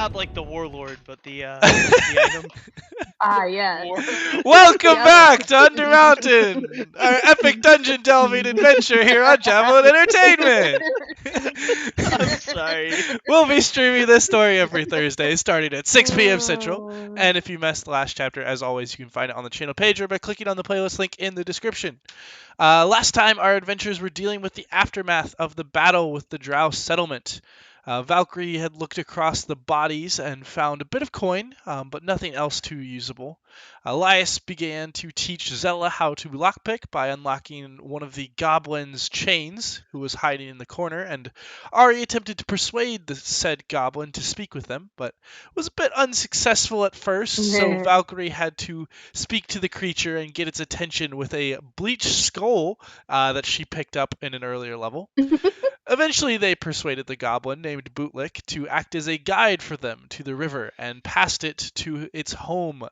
not like the warlord, but the item. Ah, yeah. Welcome back to Undermountain, our epic dungeon delving adventure here on Javelin Entertainment. I'm sorry. We'll be streaming this story every Thursday, starting at 6 p.m. Central. And if you missed the last chapter, as always, you can find it on the channel page or by clicking on the playlist link in the description. Last time, our adventurers were dealing with the aftermath of the battle with the drow settlement. Valcrie had looked across the bodies and found a bit of coin, but nothing else too usable. Elias began to teach Zella how to lockpick by unlocking one of the goblin's chains, who was hiding in the corner, and Ari attempted to persuade the said goblin to speak with them, but was a bit unsuccessful at first, so Valcrie had to speak to the creature and get its attention with a bleached skull that she picked up in an earlier level. Eventually, they persuaded the goblin named Bootlick to act as a guide for them to the river and passed it to its home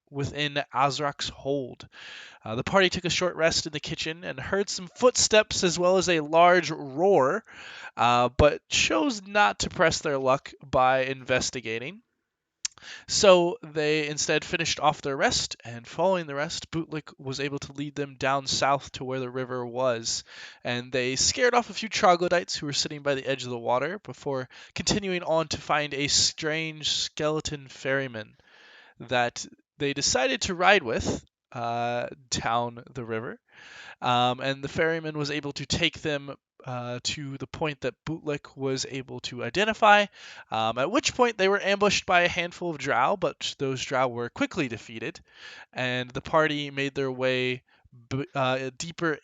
within Azrok's hold. The party took a short rest in the kitchen and heard some footsteps as well as a large roar, but chose not to press their luck by investigating. So they instead finished off their rest, and following the rest, Bootlick was able to lead them down south to where the river was, and they scared off a few Troglodytes who were sitting by the edge of the water before continuing on to find a strange skeleton ferryman that they decided to ride with down the river. And the ferryman was able to take them to the point that Bootlick was able to identify, at which point they were ambushed by a handful of drow, but those drow were quickly defeated, and the party made their way deeper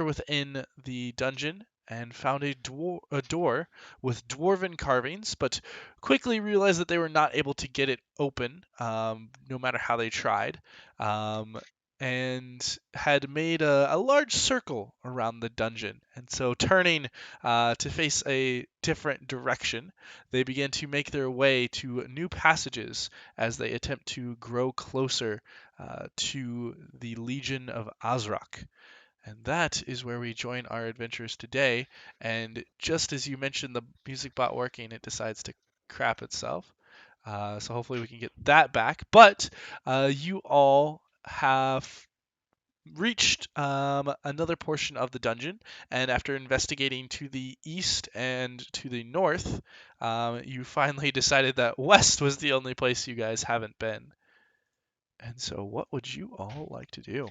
within the dungeon and found a door with dwarven carvings, but quickly realized that they were not able to get it open, no matter how they tried. And had made a large circle around the dungeon. And so turning to face a different direction, they begin to make their way to new passages as they attempt to grow closer to the Legion of Azrok. And that is where we join our adventurers today. And just as you mentioned the music bot working, it decides to crap itself. So hopefully we can get that back. But you all have reached another portion of the dungeon, and after investigating to the east and to the north, you finally decided that west was the only place you guys haven't been. And so what would you all like to do?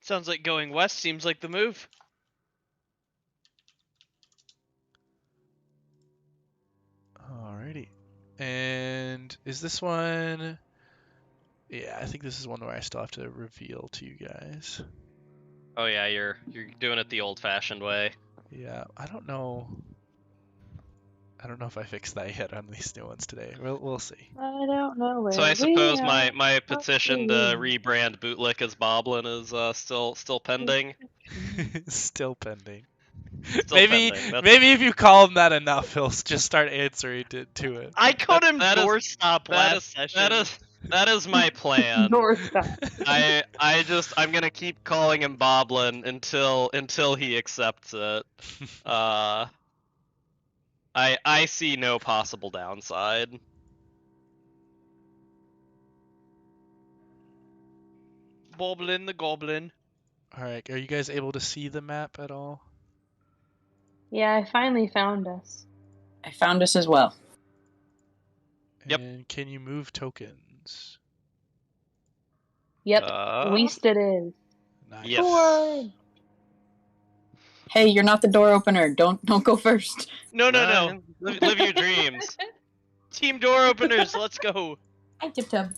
Sounds like going west seems like the move. Alrighty. And is this one... Yeah, I think this is one where I still have to reveal to you guys. Oh yeah, you're doing it the old-fashioned way. Yeah, I don't know if I fixed that yet on these new ones today. We'll see. I don't know where So I suppose we are. my petition to rebrand Bootlick as Boblin is still pending. Still pending. Still maybe pending. maybe if you call him that enough, he'll just start answering to it. I called him that is- doorstop last session. That is my plan. Northside. I'm gonna keep calling him Boblin until he accepts it. I see no possible downside. Boblin the goblin. Alright, are you guys able to see the map at all? Yeah, I finally found us. I found us as well. Yep. And can you move tokens? Yep, Uh, least it is. Nice. Yes. Forward. Hey, you're not the door opener. Don't go first. No. Live your dreams. Team door openers, let's go. Hi, Tip Tub.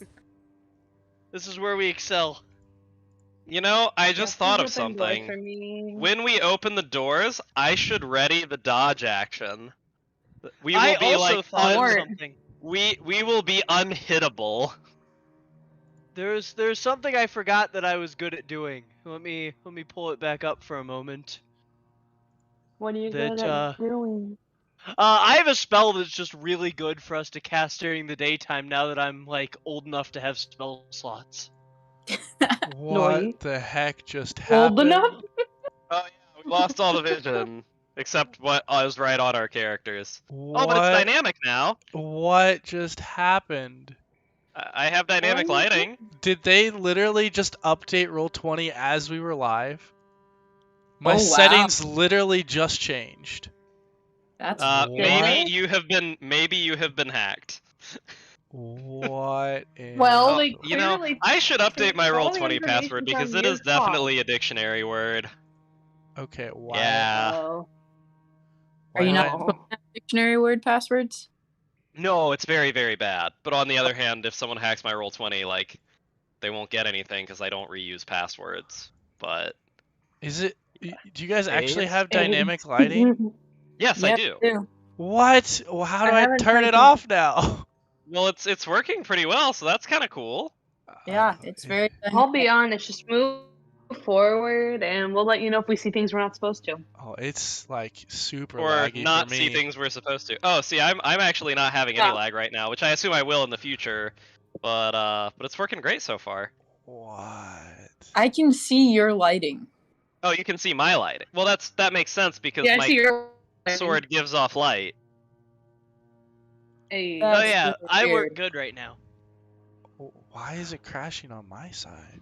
This is where we excel. You know, I just thought of Open door something. for me. When we open the doors, I should ready the dodge action. We will I be also like thought of Lord. something. we will be unhittable. There's something I forgot that I was good at doing. Let me pull it back up for a moment. What are you That, good at doing? I have a spell that's just really good for us to cast during the daytime now that I'm like old enough to have spell slots. What Noi. the heck just happened? Old enough? Oh yeah, we lost all the vision. Except what is right on our characters. What? Oh, but it's dynamic now. What just happened? I have dynamic lighting. Did they literally just update Roll20 as we were live? My Oh, wow. settings literally just changed. That's Maybe you have been hacked. What? Well, Oh, they you know, clearly I should update my all the Roll20 password information's because on it your is definitely a dictionary word. Okay, why? Yeah. Oh. Are you why not did- supposed to have dictionary word passwords? No, it's very, very bad. But on the other hand, if someone hacks my Roll20, like, they won't get anything because I don't reuse passwords. But Is it? Do you guys actually AIDS? have dynamic lighting? yes, I Yep, do. What? Well, how do I I haven't turn tried it to- off now? Well, it's working pretty well, so that's kind of cool. Yeah, it's very. I'll be honest, just move forward and we'll let you know if we see things we're not supposed to. Oh, it's like super Or laggy not for see me. things we're supposed to. Oh, see, I'm actually not having any Yeah. lag right now, which I assume I will in the future. But it's working great so far. What? I can see your lighting. Oh, you can see my light. Well, that makes sense because Yeah, I my see your sword gives off light. Hey. Oh That's yeah, really I work weird. good right now. Why is it crashing on my side?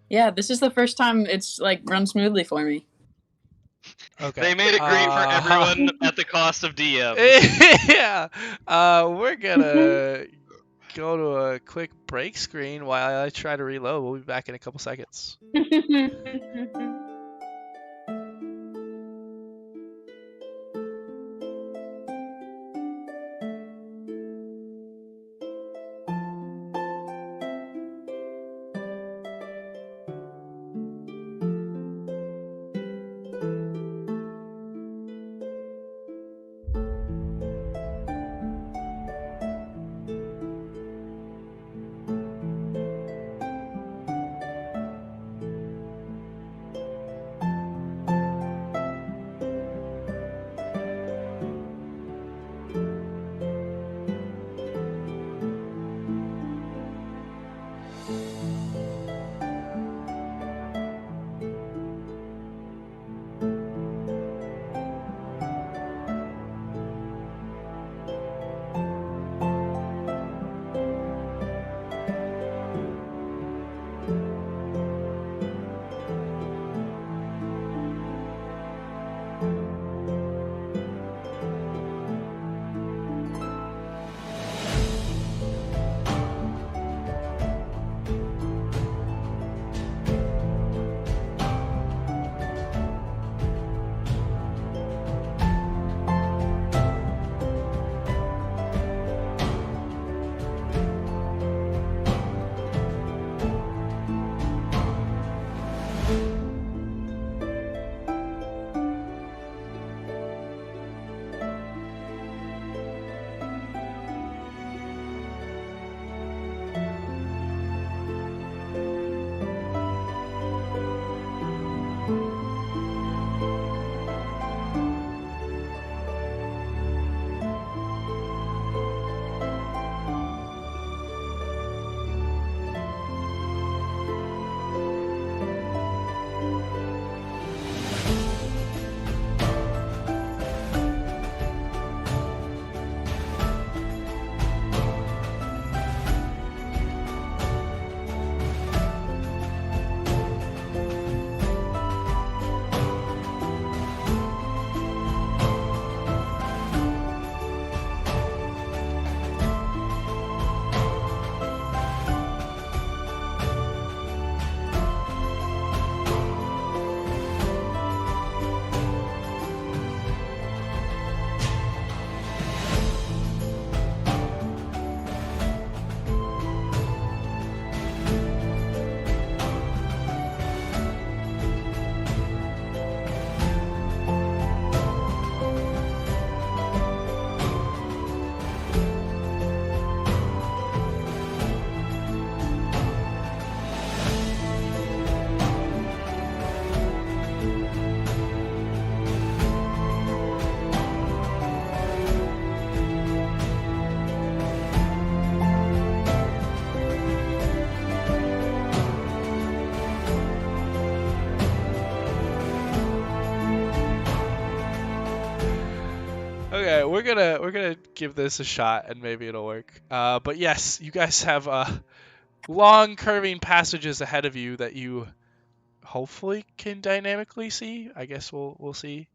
Yeah, this is the first time it's like run smoothly for me. Okay. They made it great for everyone at the cost of DM. Yeah. We're gonna go to a quick break screen while I try to reload. We'll be back in a couple seconds. gonna give this a shot and maybe it'll work. But yes, you guys have long curving passages ahead of you that you hopefully can dynamically see. I guess we'll see.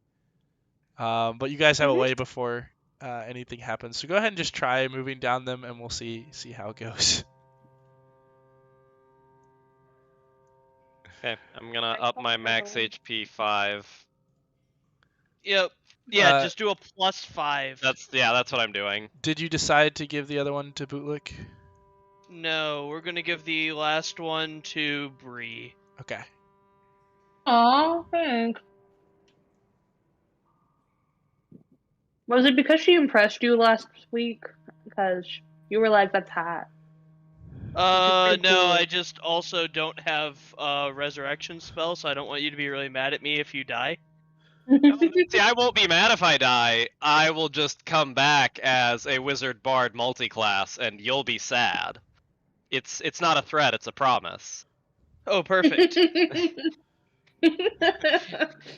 But you guys have a way before anything happens. So go ahead and just try moving down them, and we'll see how it goes. Okay, I'm gonna up my max HP 5. Yep. Yeah, Uh, just do a +5. That's what I'm doing. Did you decide to give the other one to Bootlick? No, we're gonna give the last one to Bree. Okay. Aw, thanks. Was it because she impressed you last week? Because you were like, that's hot. pretty No, cool. I just also don't have a resurrection spell, so I don't want you to be really mad at me if you die. See, I won't be mad if I die. I will just come back as a wizard bard multiclass, and you'll be sad. It's not a threat; it's a promise. Oh, perfect.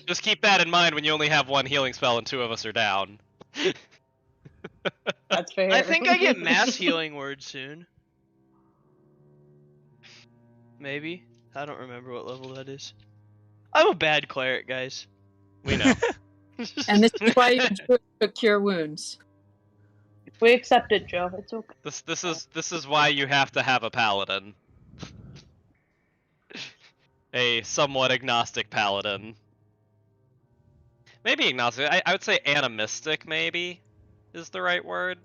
Just keep that in mind when you only have one healing spell and 2 of us are down. That's fair. I think I get mass healing word soon. Maybe. I don't remember what level that is. I'm a bad cleric, guys. We know. And this is why you should cure wounds. We accept it, Joe. It's okay. This is why you have to have a paladin. A somewhat agnostic paladin. Maybe agnostic. I would say animistic, maybe, is the right word.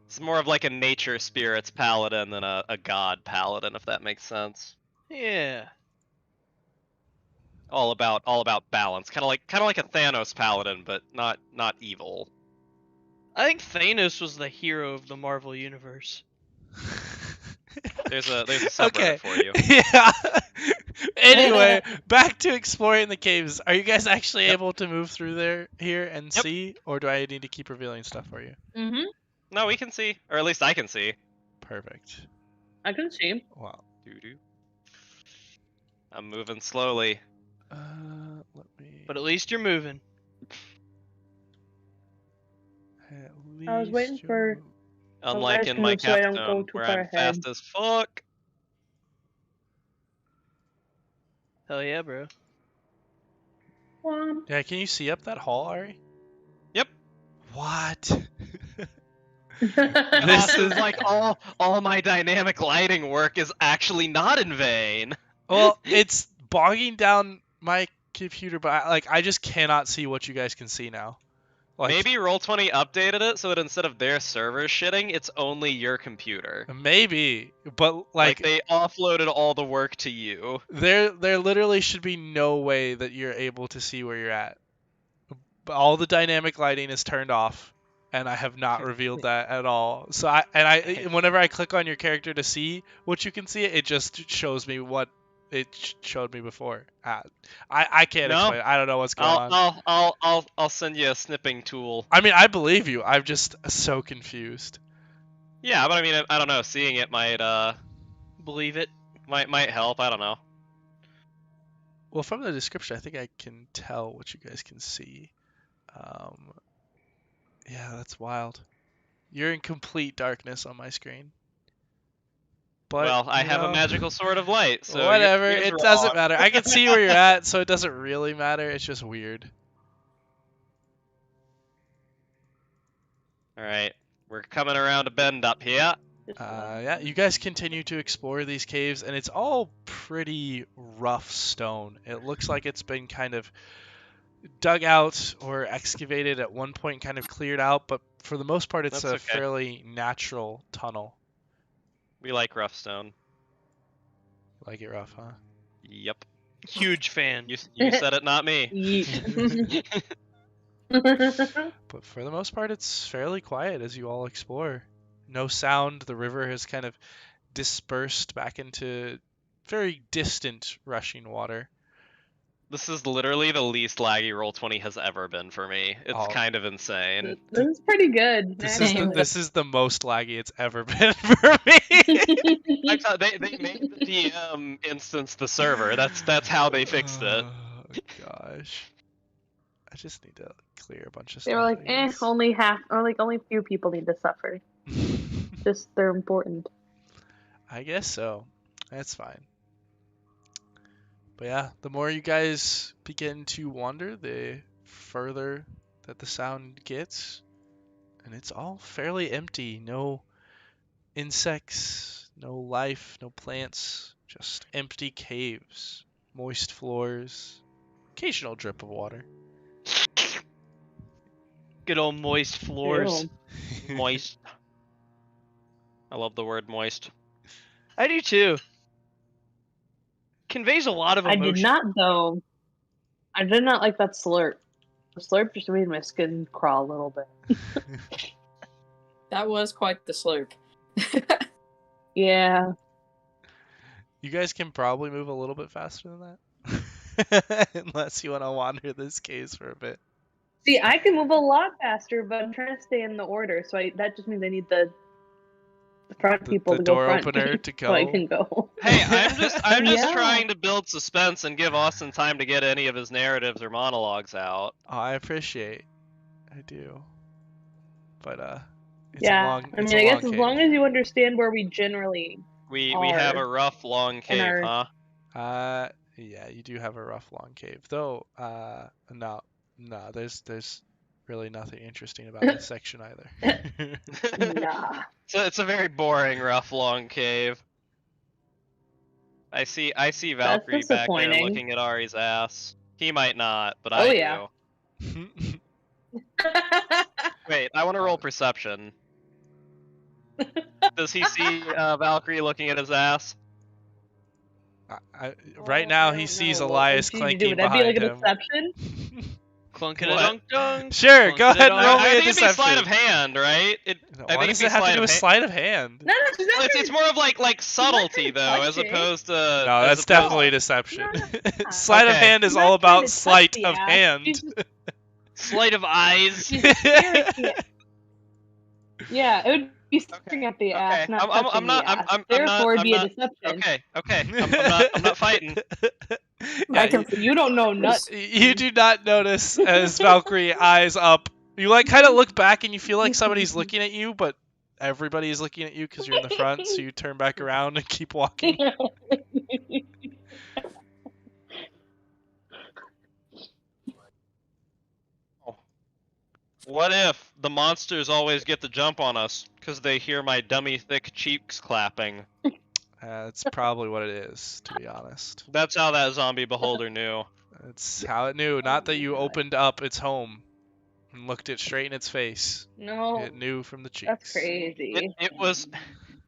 It's more of like a nature spirits paladin than a god paladin, if that makes sense. Yeah. All about balance, kind of like a Thanos paladin, but not evil. I think Thanos was the hero of the Marvel Universe. There's a subreddit for you. Yeah. Anyway, back to exploring the caves. Are you guys actually able to move through here and see, or do I need to keep revealing stuff for you? Mm-hmm. No, we can see, or at least I can see. Perfect. I can see. Wow. Doo-doo. I'm moving slowly. Let me. But at least you're moving. At I was waiting least for- you're- Unlike guys in can my move so I don't capstone, go too where far I'm ahead. fast as fuck. Hell yeah, bro. Yeah, can you see up that hall, Ari? Yep. What? This This Awesome, is- like all my dynamic lighting work is actually not in vain. Well, it's bogging down my computer, but I just cannot see what you guys can see now. Like, Maybe Roll20 updated it so that instead of their servers shitting, it's only your computer. maybe, but Like they offloaded all the work to you. there literally should be no way that you're able to see where you're at. All the dynamic lighting is turned off, and I have not revealed that at all. So whenever I click on your character to see what you can see, it just shows me what it showed me before. I can't No. explain it. I don't know what's going on. I'll send you a snipping tool. I mean, I believe you. I'm just so confused. Yeah, but I mean, I don't know. Seeing it might Believe it. might help. I don't know. Well, from the description, I think I can tell what you guys can see. Yeah, that's wild. You're in complete darkness on my screen. But, Well, I you have a know, magical sword of light, so whatever. you're It wrong. doesn't matter. I can see where you're at, so it doesn't really matter. It's just weird. All right, we're coming around a bend up here. Yeah, you guys continue to explore these caves, and it's all pretty rough stone. It looks like it's been kind of dug out or excavated at one point, kind of cleared out, but for the most part, it's That's a okay. fairly natural tunnel. We like rough stone. Like it rough, huh? Yep. Huge fan. You said it, not me. Yeet. But for the most part, it's fairly quiet as you all explore. No sound. The river has kind of dispersed back into very distant rushing water. This is literally the least laggy Roll20 has ever been for me. It's Oh. kind of insane. This is pretty good. This is the most laggy it's ever been for me. I thought they made the DM instance the server. That's how they fixed it. Oh gosh. I just need to clear a bunch of They stuff. were like, I guess. only half, or like only a few people need to suffer. Just they're important. I guess so. That's fine. But yeah, the more you guys begin to wander, the further that the sound gets. And it's all fairly empty. No insects, no life, no plants. Just empty caves, moist floors, occasional drip of water. Good old moist floors. Ew. Moist. I love the word moist. I do too. Conveys a lot of I emotion. did not though. I did not like that slurp. The slurp just made my skin crawl a little bit. That was quite the slurp. Yeah. You guys can probably move a little bit faster than that. Unless you want to wander this cave for a bit. See, I can move a lot faster, but I'm trying to stay in the order. So that just means I need the front people the to go door front opener to so I go. can go. Hey, I'm just Yeah. trying to build suspense and give Austin time to get any of his narratives or monologues out. Oh, I appreciate. I do. But it's Yeah. a long. I It's mean, a I guess long as long cave. as you understand where we generally. We have a rough, long cave, our- huh? Yeah, you do have a rough, long cave, though. No, there's really nothing interesting about this section either. Nah. So it's a very boring, rough, long cave. I see That's Valcrie back there disappointing. looking at Ari's ass. He might not, but Oh, I yeah. do. Wait, I want to roll perception. Does he see Valcrie looking at his ass? Right Oh, now, I he don't sees know. Elias What would you clanking do? Would that be like behind a him. deception? Clunkin' What? a dunk dunk. Sure, go ahead and Clunk-a-da-dunk. roll I me a think it'd be deception. sleight of hand, right? No, I what think does it'd be it have to sleight do of with hand. sleight of hand? No, that's Well, it's more of like subtlety though, as touching. opposed to. No, as that's opposed- definitely deception. No. Sleight of Okay. hand is She's all not trying about to touch sleight the of ass. hand. She's just- Sleight of eyes. she's just staring at the- Yeah, it would be staring at the ass, Okay. not I'm touching not- the ass. I'm not- Therefore, it'd I'm be a not- deception. Okay. I'm not fighting. Yeah, You don't know nuts. you do not notice as Valkyrie eyes up. You like kind of look back and you feel like somebody's looking at you, but everybody is looking at you because you're in the front. So you turn back around and keep walking. What if the monsters always get the jump on us because they hear my dummy thick cheeks clapping? That's probably what it is, to be honest. That's how that zombie beholder knew. That's how it knew. Not that you opened up its home and looked it straight in its face. No, It knew from the cheeks. that's crazy.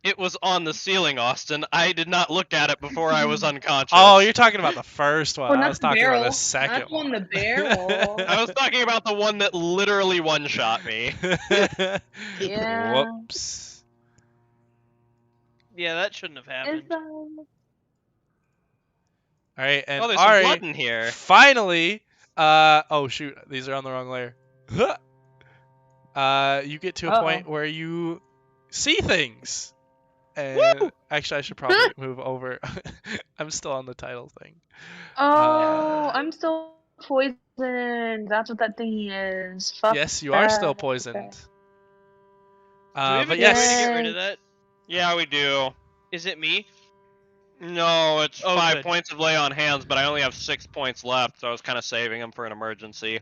It was on the ceiling, Austin. I did not look at it before I was unconscious. Oh, you're talking about the first one. Oh, I not was the talking barrel. about the second Not the one one. the barrel. I was talking about the one that literally one-shot me. Yeah. Whoops. Yeah, that shouldn't have happened. All right, and Oh, there's some Ari, blood in here. finally, oh shoot, these are on the wrong layer. You get to a Uh-oh. point where you see things. And Woo! actually, I should probably move over. I'm still on the title thing. Oh, I'm still poisoned. That's what that thing is. Fuck Yes, you are still that. poisoned. Do we have But a yes, way to get rid of that? Yeah, we do. Is it me? No, it's Oh, 5 good. points of lay on hands, but I only have 6 points left, so I was kind of saving them for an emergency.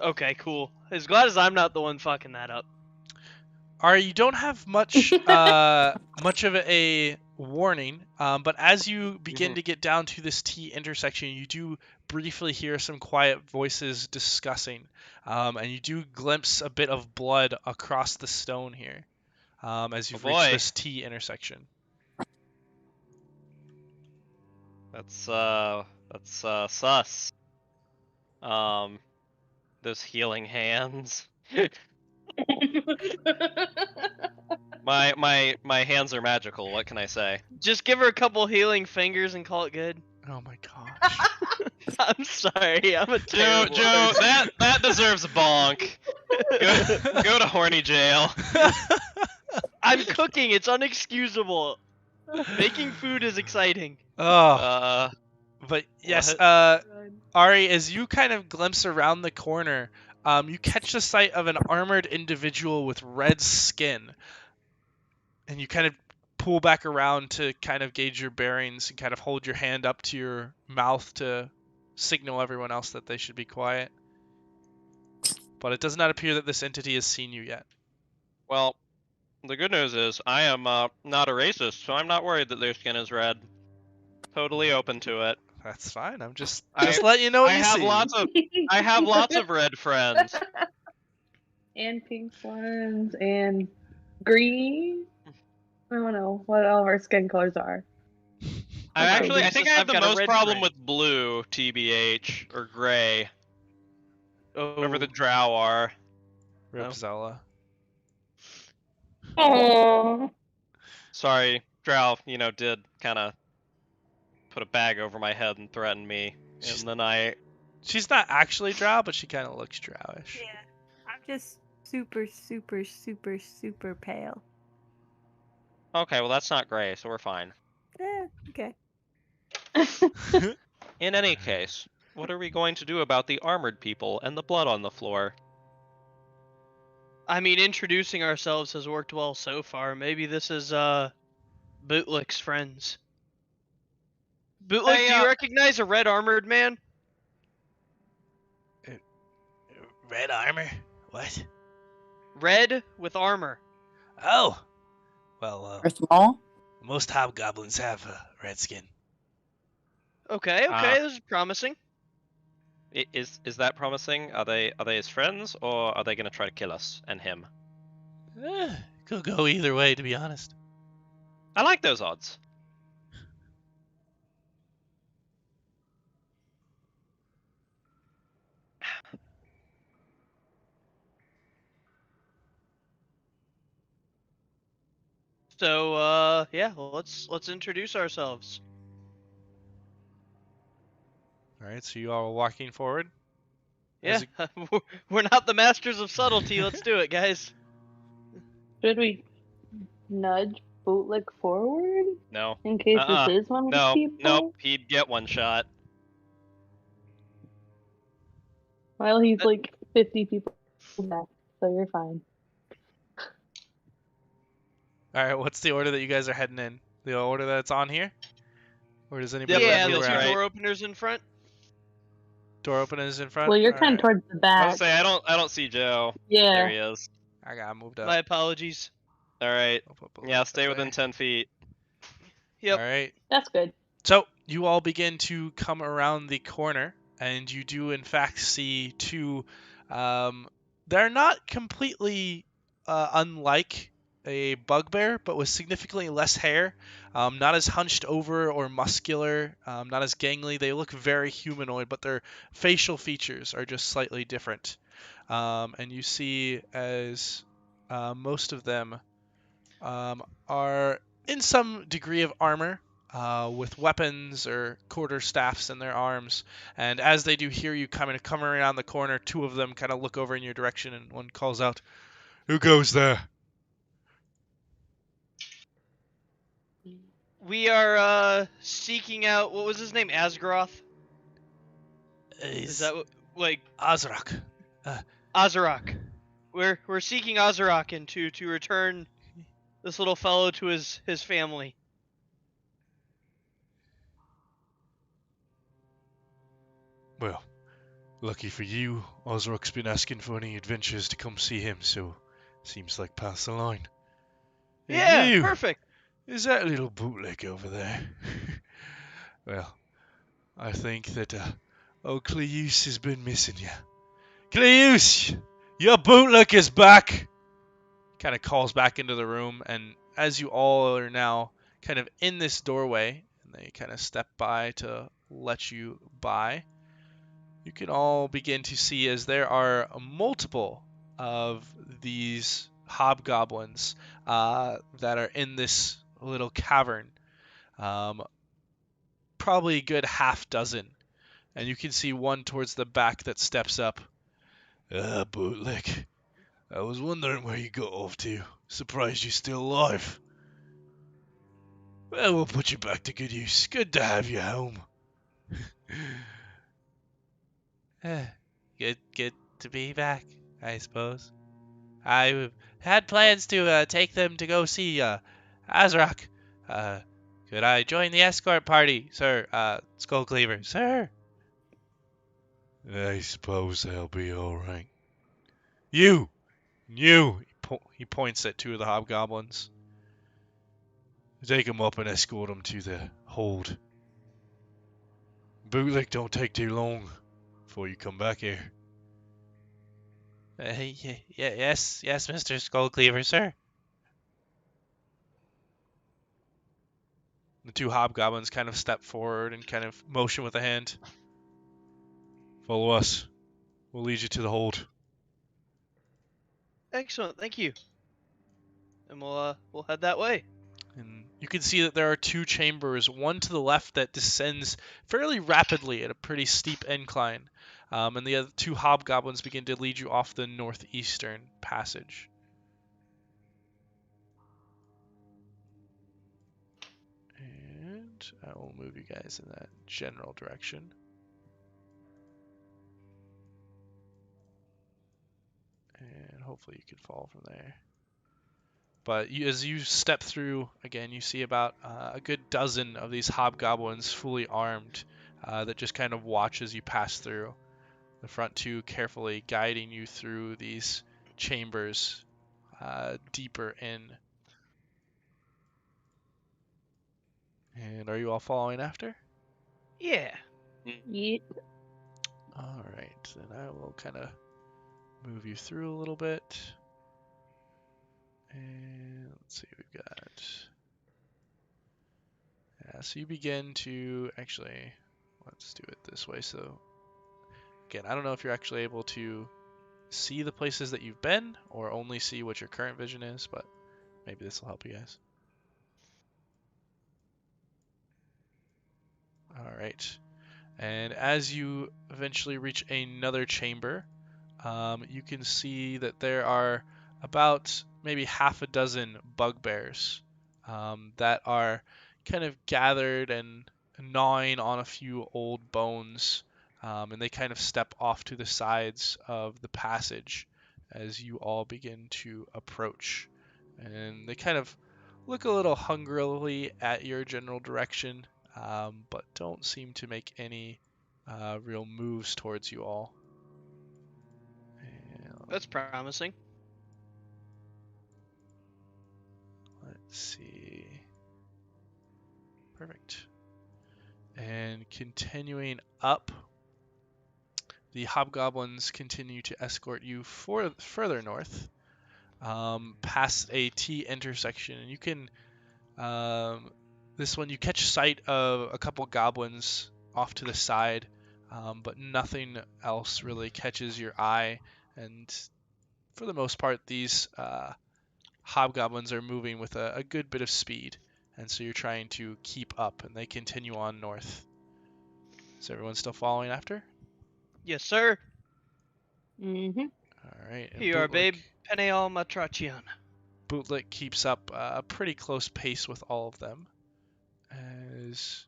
Okay, cool. As glad as I'm not the one fucking that up. Ari, you don't have much much of a warning, but as you begin to get down to this T intersection, you do briefly hear some quiet voices discussing, and you do glimpse a bit of blood across the stone here, as you've reached boy. this T intersection. That's sus. Those healing hands. My hands are magical. What can I say? Just give her a couple healing fingers and call it good. Oh my gosh. I'm sorry, I'm a Joe, terrible Joe, person. that deserves a bonk. Go to horny jail. I'm cooking, it's unexcusable. Making food is exciting. Oh, but yes, what? Ari, as you kind of glimpse around the corner, you catch the sight of an armored individual with red skin, and you kind of pull back around to kind of gauge your bearings and kind of hold your hand up to your mouth to signal everyone else that they should be quiet. But it does not appear that this entity has seen you yet. Well, the good news is I am not a racist, so I'm not worried that their skin is red. Totally open to it. That's fine. I'm just I- letting you know what I you have see. I have lots of red friends. And pink ones and green. I don't know what all of our skin colors are. I Okay. think I have I've the got a most red problem gray. with blue, TBH, or gray, whatever Oh, the drow are. Rip Oh. Zella. Oh. Sorry, drow, did kind of put a bag over my head and threaten me She's- in the night. She's not actually drow, but she kind of looks drowish. Yeah, I'm just super, super, super, super pale. Okay, well that's not gray, so we're fine. Okay. In any case, what are we going to do about the armored people and the blood on the floor? I mean, introducing ourselves has worked well so far. Maybe this is Bootlick's friends. Bootlick, Hey, do you recognize a red armored man? Red armor? What? Red with armor. Oh! Well, Or small? most hobgoblins have red skin. Okay, Ah. this is promising. Is that promising? Are they his friends, or are they gonna try to kill us and him? Could go either way, to be honest. I like those odds. So, yeah, well, let's introduce ourselves. Alright, so you all are walking forward. Yeah, As we're not the masters of subtlety. Let's do it, guys. Should we nudge Bootlick forward No. in case Uh-uh. this is one of No. these people? Nope. He'd get one shot. Well, he's like 50 people back, so you're fine. Alright, what's the order that you guys are heading in? The order that's on here? Or does anybody Yeah, Yeah, want to the move two that's around? right. door openers in front. Door openers in front? Well, you're kind of Alright. towards the back. I'll say I don't see Joe. There Yeah. he is. I got moved up. My apologies. All right. I'll put Bootlick Yeah, that stay within way. 10 feet. Yep. Alright. That's good. So, you all begin to come around the corner, and you do in fact see two, they're not completely unlike a bugbear, but with significantly less hair, not as hunched over or muscular, not as gangly. They look very humanoid, but their facial features are just slightly different. And you see as most of them are in some degree of armor, with weapons or quarterstaffs in their arms. And as they do hear you come around the corner, two of them kind of look over in your direction, and one calls out, "Who goes there?" We are seeking out. What was his name? Asgaroth. Is that like Azrok? Azrok? We're seeking Azrok and to return this little fellow to his family. Well, lucky for you, Azrok's been asking for any adventurers to come see him, so seems like past the line. Hey, Yeah, you! perfect. Is that little Bootlick over there? Well, I think that old Cleus has been missing you. Cleus! Your Bootlick is back! Kind of calls back into the room, and as you all are now kind of in this doorway, and they kind of step by to let you by, you can all begin to see as there are multiple of these hobgoblins that are in this little cavern. Probably a good half dozen. And you can see one towards the back that steps up. Bootlick. I was wondering where you got off to. Surprised you're still alive. Well, we'll put you back to good use. Good to have you home. to be back, I suppose. I had plans to take them to go see Azrok. Could I join the escort party, sir? Skullcleaver, sir? I suppose they'll be all right. You! He points at two of the hobgoblins. Take them up and escort them to the hold. Bootlick don't take too long before you come back here. Yes, Mr. Skullcleaver, sir. The two hobgoblins kind of step forward and kind of motion with a hand. Follow us. We'll lead you to the hold. Excellent, thank you. And we'll head that way. And you can see that there are two chambers, one to the left that descends fairly rapidly at a pretty steep incline, and the other two hobgoblins begin to lead you off the northeastern passage. And I will move you guys in that general direction. And hopefully you can follow from there. But as you step through, again, you see about a good dozen of these hobgoblins fully armed that just kind of watch as you pass through. The front two carefully guiding you through these chambers deeper in. And are you all following after? Yeah. Yeet. Alright, then I will kind of move you through a little bit. And let's see, we've got... Yeah, so you begin to actually... Let's do it this way. So, again, I don't know if you're actually able to see the places that you've been or only see what your current vision is, but maybe this will help you guys. Alright. And as you eventually reach another chamber, you can see that there are about maybe half a dozen bugbears that are kind of gathered and gnawing on a few old bones, and they kind of step off to the sides of the passage as you all begin to approach. And they kind of look a little hungrily at your general direction, but don't seem to make any real moves towards you all. That's promising. Let's see. Perfect. And continuing up, the hobgoblins continue to escort you further north, past a T intersection, and you can this one you catch sight of a couple goblins off to the side, but nothing else really catches your eye, and for the most part these hobgoblins are moving with a good bit of speed, and so you're trying to keep up, and they continue on north. Is everyone still following after? Yes, sir. Mm-hmm. All right. And Here you are, babe. Pene al matrachian. Bootlick keeps up a pretty close pace with all of them, as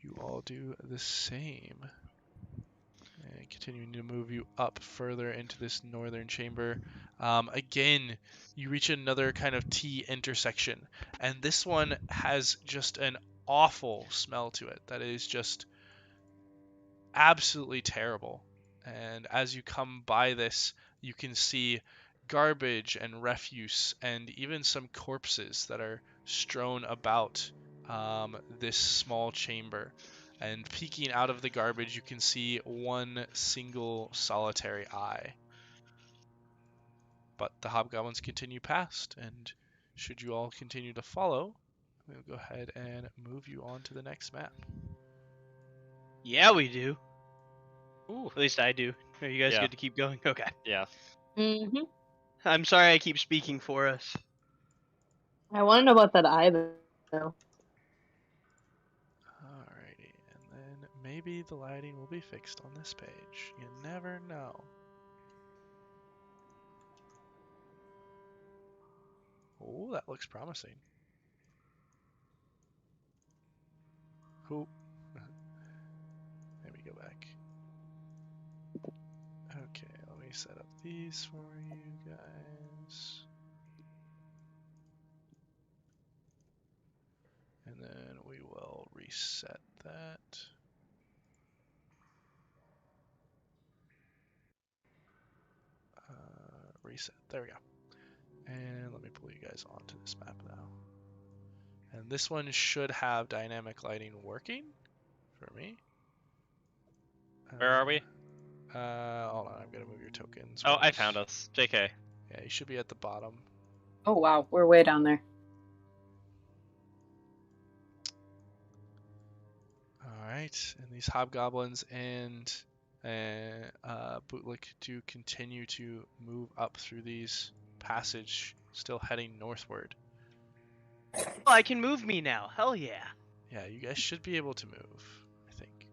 you all do the same. And continuing to move you up further into this northern chamber. Again, you reach another kind of T intersection, and this one has just an awful smell to it that is just absolutely terrible. And as you come by this, you can see garbage and refuse and even some corpses that are strewn about this small chamber. And peeking out of the garbage, you can see one single solitary eye. But the hobgoblins continue past, and should you all continue to follow, we'll go ahead and move you on to the next map. Yeah, we do. Ooh. At least I do. Are you guys Yeah. good to keep going? Okay. Yeah. Mm-hmm. I'm sorry I keep speaking for us. I want to know about that eye, though. Alrighty, and then maybe the lighting will be fixed on this page. You never know. Oh, that looks promising. Cool. Let me go back. Okay, let me set up these for you guys. And then we will reset that. Reset. There we go. And let me pull you guys onto this map now. And this one should have dynamic lighting working for me. Where are we? Hold on, I'm gonna move your tokens. Oh, I right. found us. JK. Yeah, you should be at the bottom. Oh wow, we're way down there. Alright, and these hobgoblins and Bootlick do continue to move up through these passage, still heading northward. Oh, I can move me now. Hell yeah. Yeah, you guys should be able to move, I think.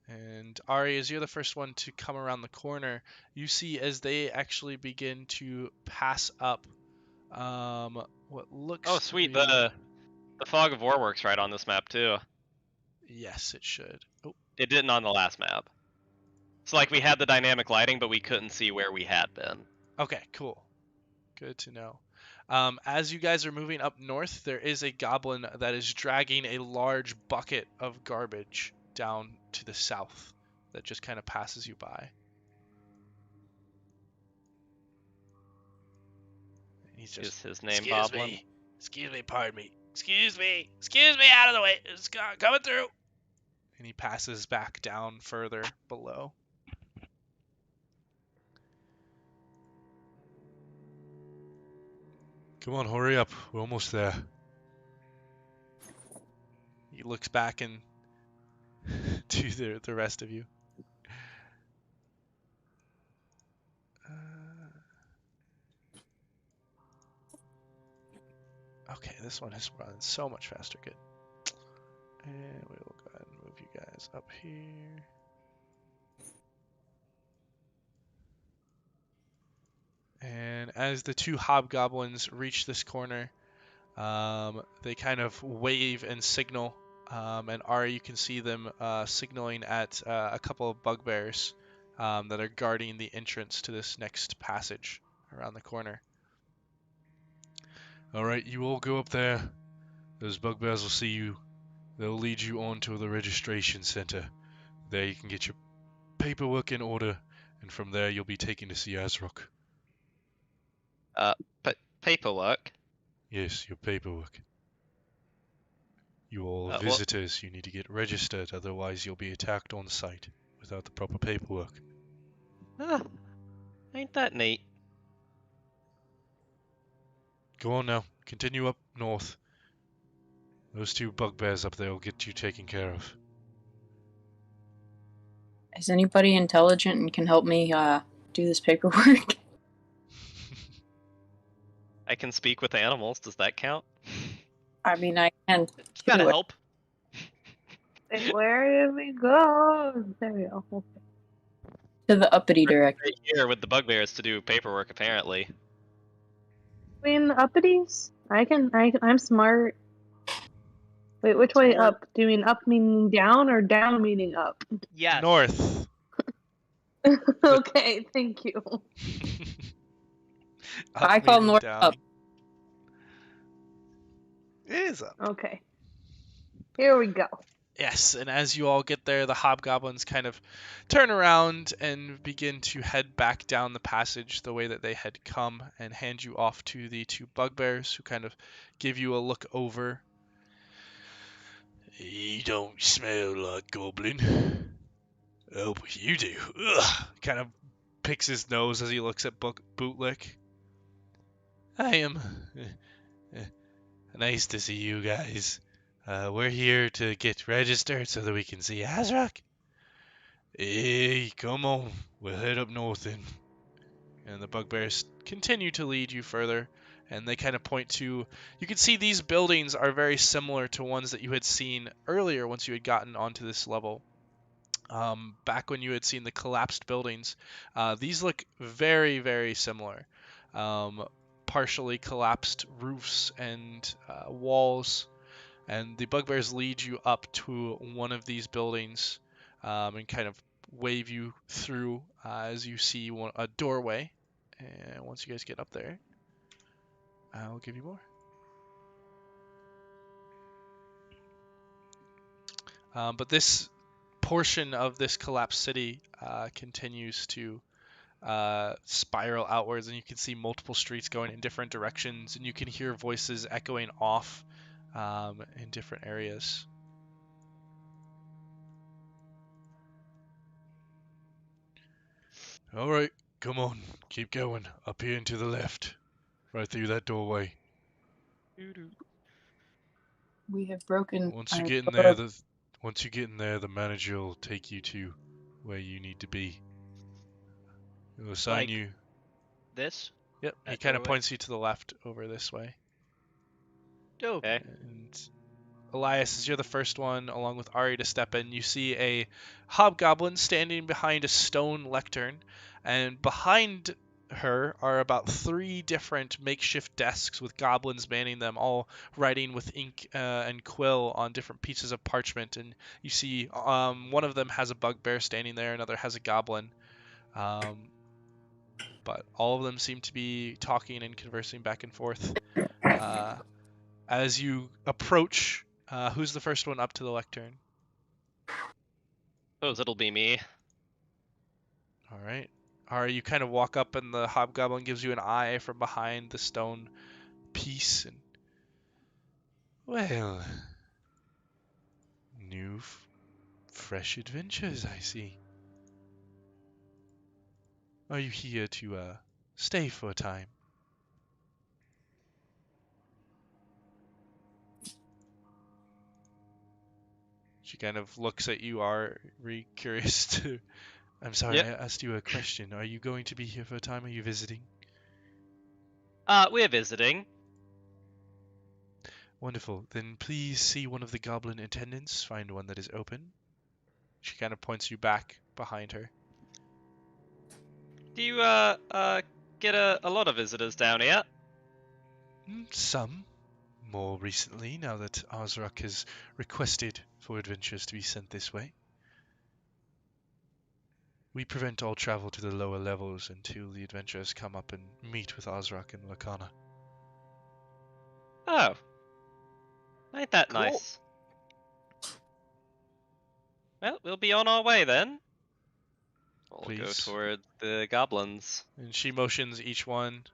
And Ari, as you're the first one to come around the corner, you see as they actually begin to pass up what looks Oh, sweet. to be... The fog of war works right on this map too. Yes, it should. Oh, It didn't on the last map. So like we had the dynamic lighting, but we couldn't see where we had been. okay, cool. Good to know. As you guys are moving up north, there is a goblin that is dragging a large bucket of garbage down to the south that just kind of passes you by. He's just, Is his name excuse Boblin? me, excuse me, pardon me, excuse me, out of the way, it's coming through. And he passes back down further below. Come on, hurry up, we're almost there. He looks back and to the rest of you. Okay, this one has run so much faster. Good. And we will go ahead and move you guys up here. And as the two hobgoblins reach this corner, they kind of wave and signal. And Ari, you can see them signaling at a couple of bugbears that are guarding the entrance to this next passage around the corner. Alright, you all go up there. Those bugbears will see you. They'll lead you on to the registration center. There you can get your paperwork in order, and from there you'll be taken to see Azrok. Paperwork. Yes, your paperwork. You all Well- visitors, you need to get registered, otherwise you'll be attacked on site without the proper paperwork. Ain't that neat? Go on now, continue up north. Those two bugbears up there will get you taken care of. Is anybody intelligent and can help me do this paperwork? I can speak with animals. Does that count? I mean, I can. It's gotta do it. help. Wait, where did we go? There we go. Okay. To the uppity direction. Right here with the bugbears to do paperwork, apparently. In the uppities? I'm smart. Wait, which way Smart. up? Do you mean up meaning down or down meaning up? Yes. North. Okay, thank you. I call meaning north down. up. It is up. Okay. Here we go. Yes, and as you all get there, the hobgoblins kind of turn around and begin to head back down the passage the way that they had come and hand you off to the two bugbears who kind of give you a look over. You don't smell like goblin. Oh, but you do. Ugh. Kind of picks his nose as he looks at Bootlick. I am. Nice to see you guys. We're here to get registered so that we can see Azrok. Hey, come on. We'll head up north then. And the bugbears continue to lead you further. And they kind of point to... You can see these buildings are very similar to ones that you had seen earlier once you had gotten onto this level. Back when you had seen the collapsed buildings. These look very, very similar. Partially collapsed roofs and walls. And the bugbears lead you up to one of these buildings and kind of wave you through as you see a doorway. And once you guys get up there, I'll give you more. But this portion of this collapsed city continues to spiral outwards, and you can see multiple streets going in different directions, and you can hear voices echoing off in different areas. All right, come on, keep going. Up here and to the left, right through that doorway. We have broken. Once you our get in door. there, the manager will take you to where you need to be. He'll assign Like- you. This? Yep, he that kind of doorway? points you to the left over this way. Dope. Okay. And Elias, as you're the first one, along with Ari, to step in, you see a hobgoblin standing behind a stone lectern, and behind her are about 3 different makeshift desks with goblins manning them, all writing with ink and quill on different pieces of parchment. And you see one of them has a bugbear standing there, another has a goblin. But all of them seem to be talking and conversing back and forth. As you approach, who's the first one up to the lectern? Suppose it'll be me. All right. Ari, you kind of walk up, and the hobgoblin gives you an eye from behind the stone piece. And well, new, fresh adventures, I see. Are you here to stay for a time? She kind of looks at you, Ari, curious to. I'm sorry, Yep. I asked you a question. Are you going to be here for a time? Are you visiting? We're visiting. Wonderful. Then please see one of the goblin attendants. Find one that is open. She kind of points you back behind her. Do you get a lot of visitors down here? Some. More recently, now that Azrok has requested for adventurers to be sent this way. We prevent all travel to the lower levels until the adventurers come up and meet with Azrok and Lakana. Oh. Ain't that Cool. nice? Well, we'll be on our way then. We'll go Please. toward the goblins. And she motions each one.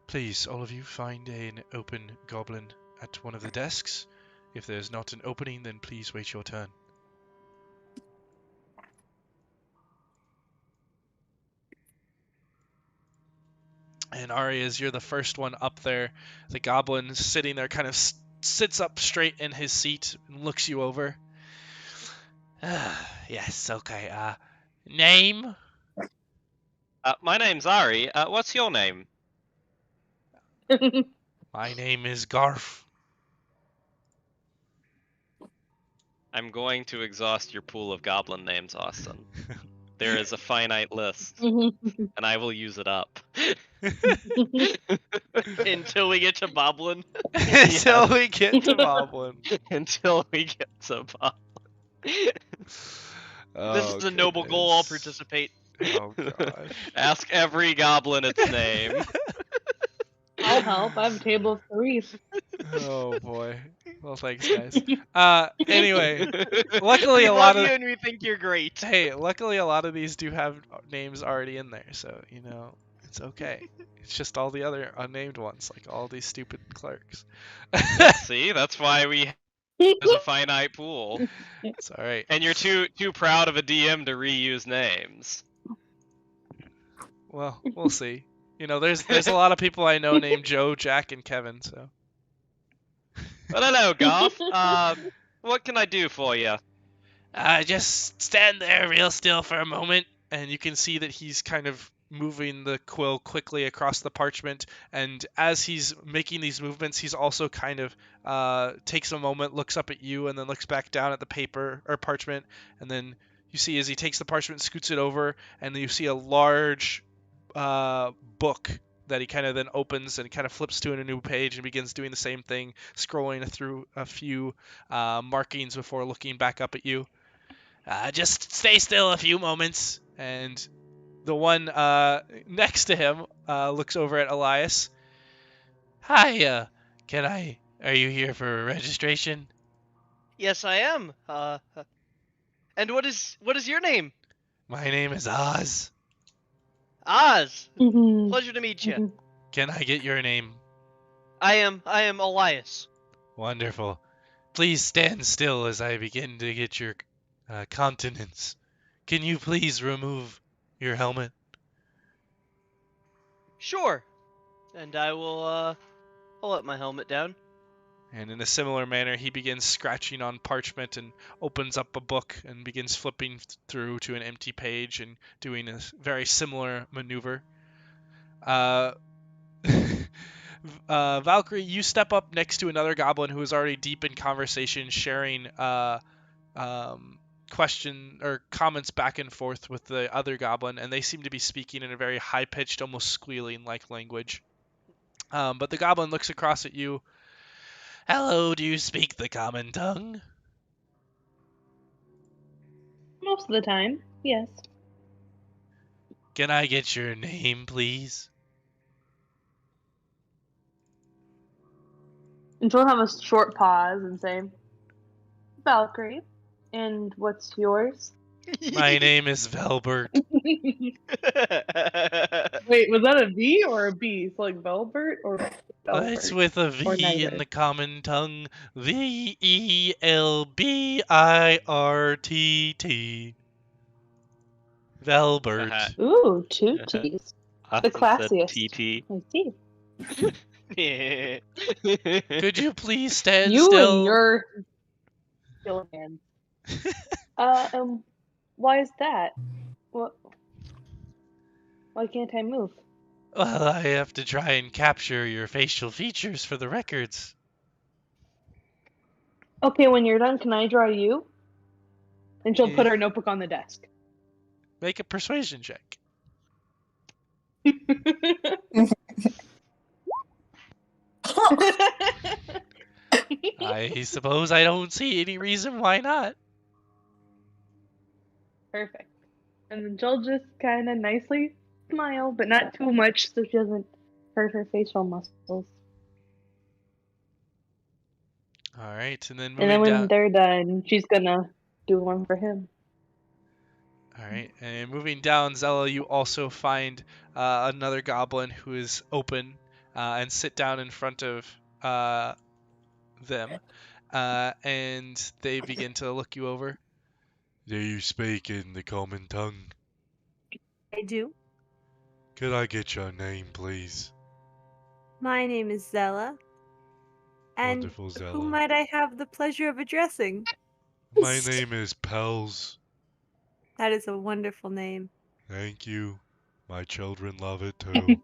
Please, all of you, find an open goblin at one of the desks. If there's not an opening, then please wait your turn. And Ari, as you're the first one up there, the goblin sitting there kind of sits up straight in his seat and looks you over. Yes, okay. Name? My name's Ari. What's your name? My name is Garf. I'm going to exhaust your pool of goblin names, Austin. There is a finite list, and I will use it up. Until we get to Boblin. Until we get to Boblin. Until we get to Bob. This is a noble goal. I'll participate. Oh gosh. Ask every goblin its name. I'll help. I have a table of 3. Oh boy. Well, thanks, guys. Anyway, luckily We a love lot of you and we think you're great. hey, luckily a lot of these do have names already in there, so you know it's okay. It's just all the other unnamed ones, like all these stupid clerks. See, that's why there's a finite pool, It's all right. and you're too proud of a DM to reuse names. Well, we'll see. You know, there's a lot of people I know named Joe, Jack, and Kevin. So. But hello, Garth. What can I do for you? Just stand there real still for a moment, and you can see that he's kind of moving the quill quickly across the parchment, and as he's making these movements, he's also kind of takes a moment, looks up at you, and then looks back down at the paper or parchment, and then you see as he takes the parchment, scoots it over, and then you see a large book that he kind of then opens and kind of flips to a new page and begins doing the same thing, scrolling through a few markings before looking back up at you. Just stay still a few moments. And the one next to him looks over at Elias. Hi, are you here for registration? Yes, I am. And what is your name? My name is Oz. Oz. Mhm. Pleasure to meet you. Mhm. Can I get your name? I am Elias. Wonderful. Please stand still as I begin to get your countenance. Can you please remove your helmet? Sure. And I will I'll let my helmet down. And in a similar manner, he begins scratching on parchment and opens up a book and begins flipping through to an empty page and doing a very similar maneuver. Valcrie, you step up next to another goblin who is already deep in conversation, sharing question or comments back and forth with the other goblin, and they seem to be speaking in a very high-pitched, almost squealing-like language. But the goblin looks across at you. Hello, do you speak the common tongue? Most of the time, yes. Can I get your name, please? And she'll have a short pause and say, Valkyrie. And what's yours? My name is Velbert. Wait, was that a V or a B? So like Velbert or Velbert? It's with a Or V neither. in the common tongue. Velbirtt. Velbert. Ooh, two T's. The classiest. TT. I see. Could you please stand You still? and your skill hands. Why is that? What? Why can't I move? Well, I have to try and capture your facial features for the records. Okay, when you're done, can I draw you? And she'll put her notebook on the desk. Make a persuasion check. I suppose I don't see any reason why not. Perfect. And then she'll just kind of nicely smile, but not too much so she doesn't hurt her facial muscles. All right, and then And then moving when down. they're done, she's gonna do one for him. All right, and moving down, Zella, you also find another goblin who is open and sit down in front of them, and they begin to look you over. Do you speak in the common tongue? I do. Could I get your name, please? My name is Zella. And Wonderful, Zella. who might I have the pleasure of addressing? My name is Pels. That is a wonderful name. Thank you. My children love it too.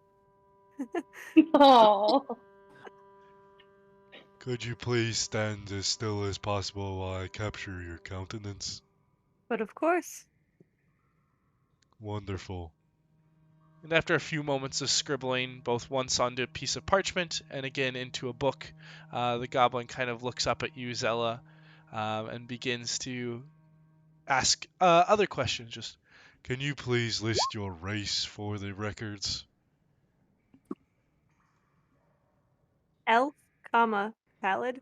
Oh. Could you please stand as still as possible while I capture your countenance? But of course. Wonderful. And after a few moments of scribbling, both once onto a piece of parchment and again into a book, the goblin kind of looks up at you, Zella, and begins to ask other questions. Just, can you please list your race for the records? Elf, pallid.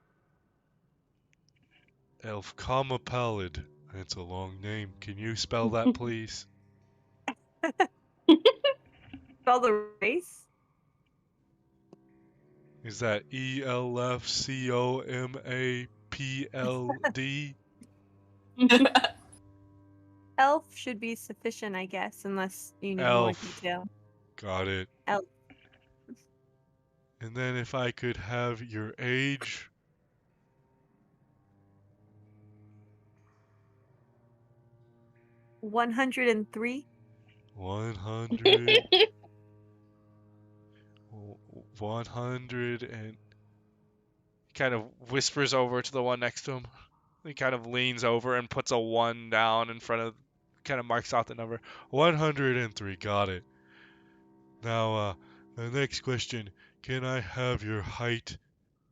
Elf, pallid. That's a long name. Can you spell that, please? Spell the race? Is that ELFCOMAPLD? Elf should be sufficient, I guess, unless you need more detail. Got it. Elf. And then if I could have your age. 103. 100. 100 and he kind of whispers over to the one next to him. He kind of leans over and puts a 1 down in front of, kind of marks out the number. 103, got it. Now, the next question, can I have your height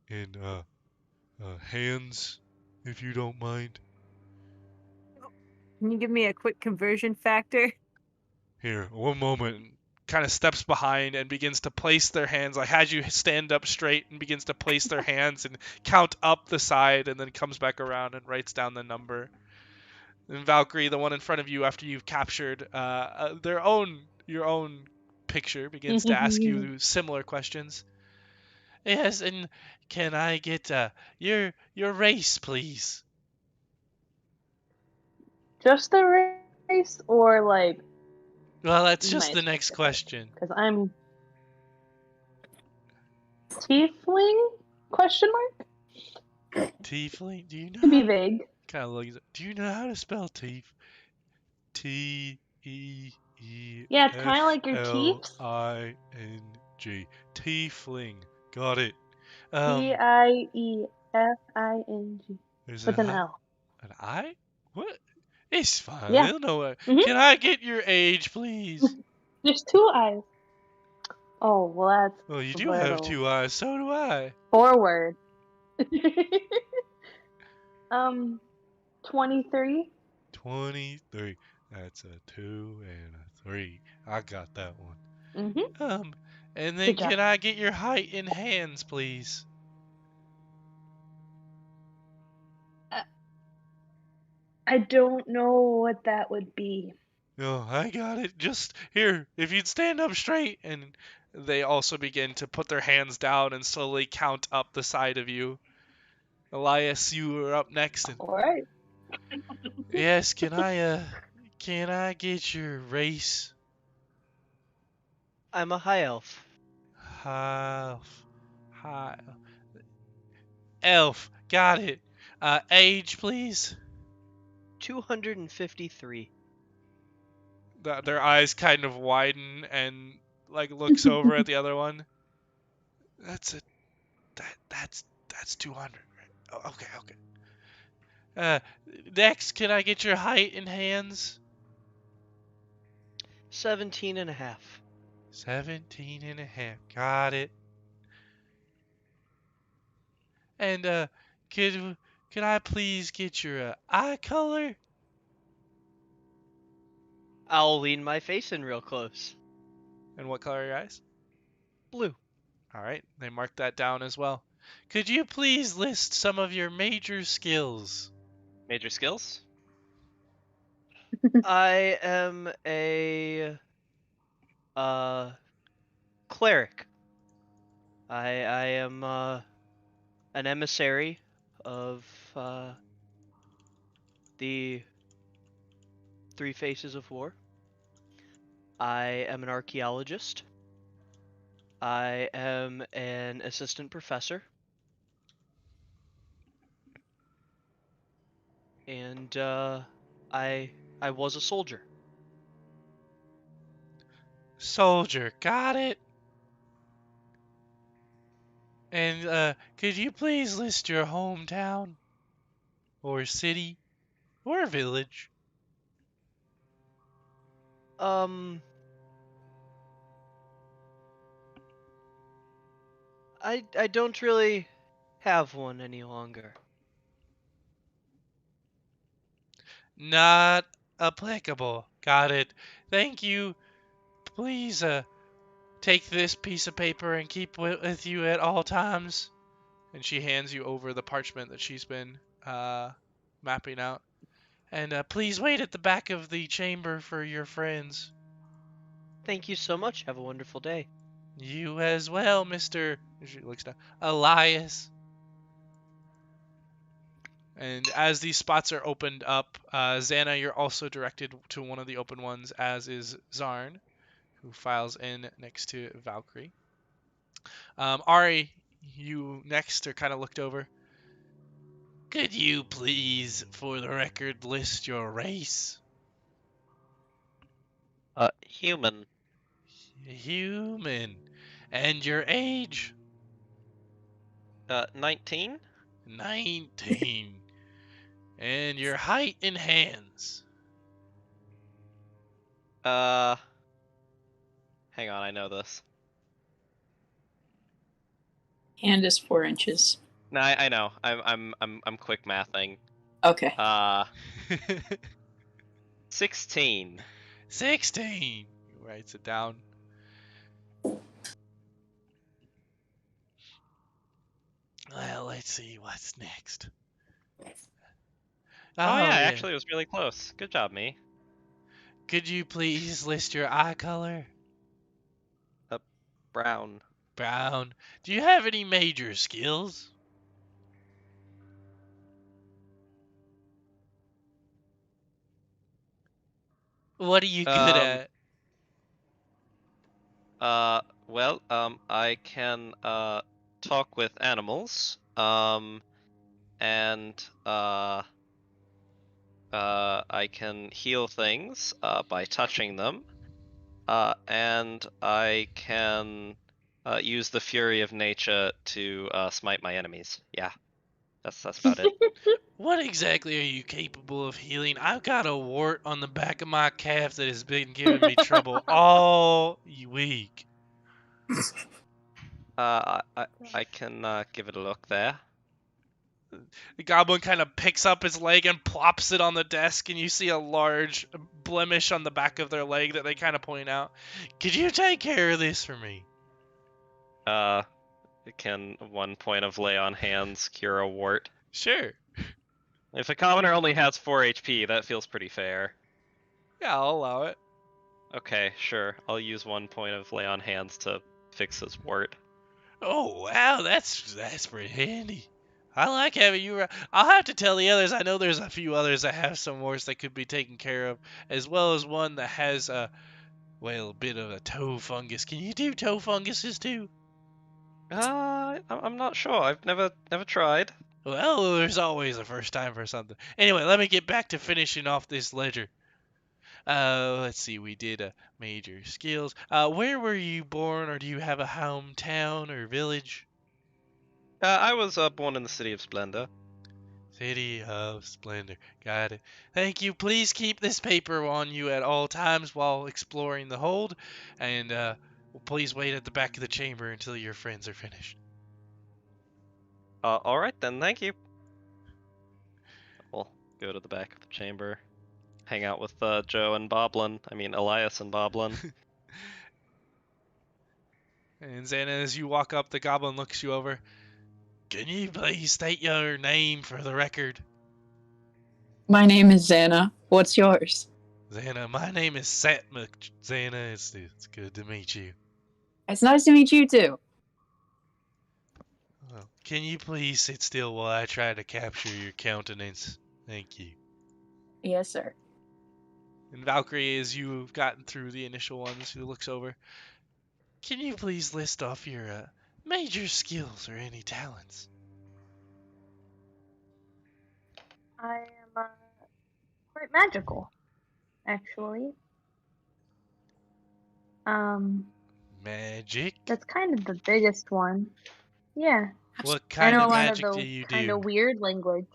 in hands, if you don't mind? Can you give me a quick conversion factor? Here, one moment. Kind of steps behind and begins to place their hands, like has you stand up straight and begins to place their hands and count up the side, and then comes back around and writes down the number. And Valcrie, the one in front of you, after you've captured your own picture, begins to ask you similar questions. Yes, and can I get your race, please? Just the race, or like Well, that's just my the next specific? question. Because I'm tiefling? Question mark? Tiefling? Do you know To be how vague. kind of looks? Do you know how to spell tief? T-E-E-F-L-I-N-G. Yeah, it's kind of like your teeps. Tiefling. Got it. Tiefing. There's With an an I. L. An I? What? It's fine. Yeah. They'll know it. Mhm. Can I get your age, please? There's 2 eyes. Oh, well, that's Well, you a do have little 2 eyes. So do I. forward. 23. 23. That's a 2 and a 3. I got that one. Mm-hmm. And then Good job. can I get your height in hands, please? I don't know what that would be. No, I got it. Just here, if you'd stand up straight. And they also begin to put their hands down and slowly count up the side of you. Elias, you are up next. And All right. yes, can I get your race? I'm a high elf. Half. High. Elf. Got it. Age, please. 253. Their eyes kind of widen and like looks over at the other one. That's 200. Right? Oh, okay. Next, can I get your height in hands? 17 and a half. 17 and a half. Got it. And could I please get your eye color? I'll lean my face in real close. And what color are your eyes? Blue. All right, they marked that down as well. Could you please list some of your major skills? Major skills? I am a cleric. I am an emissary of the 3 Faces of War. I am an archaeologist. I am an assistant professor. And I was a soldier. Soldier, got it. And could you please list your hometown? Or city? Or village? I don't really have one any longer. Not applicable. Got it. Thank you. Please take this piece of paper and keep it with you at all times. And she hands you over the parchment that she's been mapping out. And please wait at the back of the chamber for your friends. Thank you so much. Have a wonderful day. You as well, Mr. She looks down. Elias. And as these spots are opened up, Xana, you're also directed to one of the open ones, as is Zarn, who files in next to Valcrie. Ari, you next are kind of looked over. Could you please, for the record, list your race? Human. Human. And your age? 19? 19. And your height in hands? Hang on, I know this. Hand is 4 inches. No, I know. I'm quick mathing. Okay. 16. 16. He writes it down. Well, let's see what's next. Oh yeah, actually it was really close. Good job, me. Could you please list your eye color? Brown. Brown. Do you have any major skills? What are you good at? Well, I can talk with animals. And I can heal things by touching them. And I can use the fury of nature to smite my enemies. Yeah, that's about it. What exactly are you capable of healing? I've got a wart on the back of my calf that has been giving me trouble all week. I can give it a look there. The goblin kind of picks up his leg and plops it on the desk, and you see a large blemish on the back of their leg that they kind of point out. Could you take care of this for me? Can 1 point of lay on hands cure a wart? Sure. If a commoner only has 4 HP, that feels pretty fair. Yeah, I'll allow it. Okay, sure. I'll use 1 point of lay on hands to fix his wart. Oh, wow, that's pretty handy. I like having you around. I'll have to tell the others. I know there's a few others that have some warts that could be taken care of, as well as one that has a bit of a toe fungus. Can you do toe funguses too? I'm not sure. I've never tried. Well, there's always a first time for something. Anyway, let me get back to finishing off this ledger. Let's see. We did major skills. Where were you born, or do you have a hometown or village? I was born in the City of Splendor. City of Splendor. Got it. Thank you. Please keep this paper on you at all times while exploring the hold, and please wait at the back of the chamber until your friends are finished. All right then. Thank you. We'll go to the back of the chamber, hang out with Joe and Boblin. I mean Elias and Boblin. And Xana, as you walk up, the goblin looks you over. Can you please state your name for the record? My name is Xana. What's yours? Xana, my name is Satmuk. Xana, it's good to meet you. It's nice to meet you too. Well, can you please sit still while I try to capture your countenance? Thank you. Yes, sir. And Valcrie, as you've gotten through the initial ones, who looks over, can you please list off your major skills or any talents? I am quite magical, actually. Magic? That's kind of the biggest one. Yeah. What kind I know of a lot magic of do the you kind do? of weird language.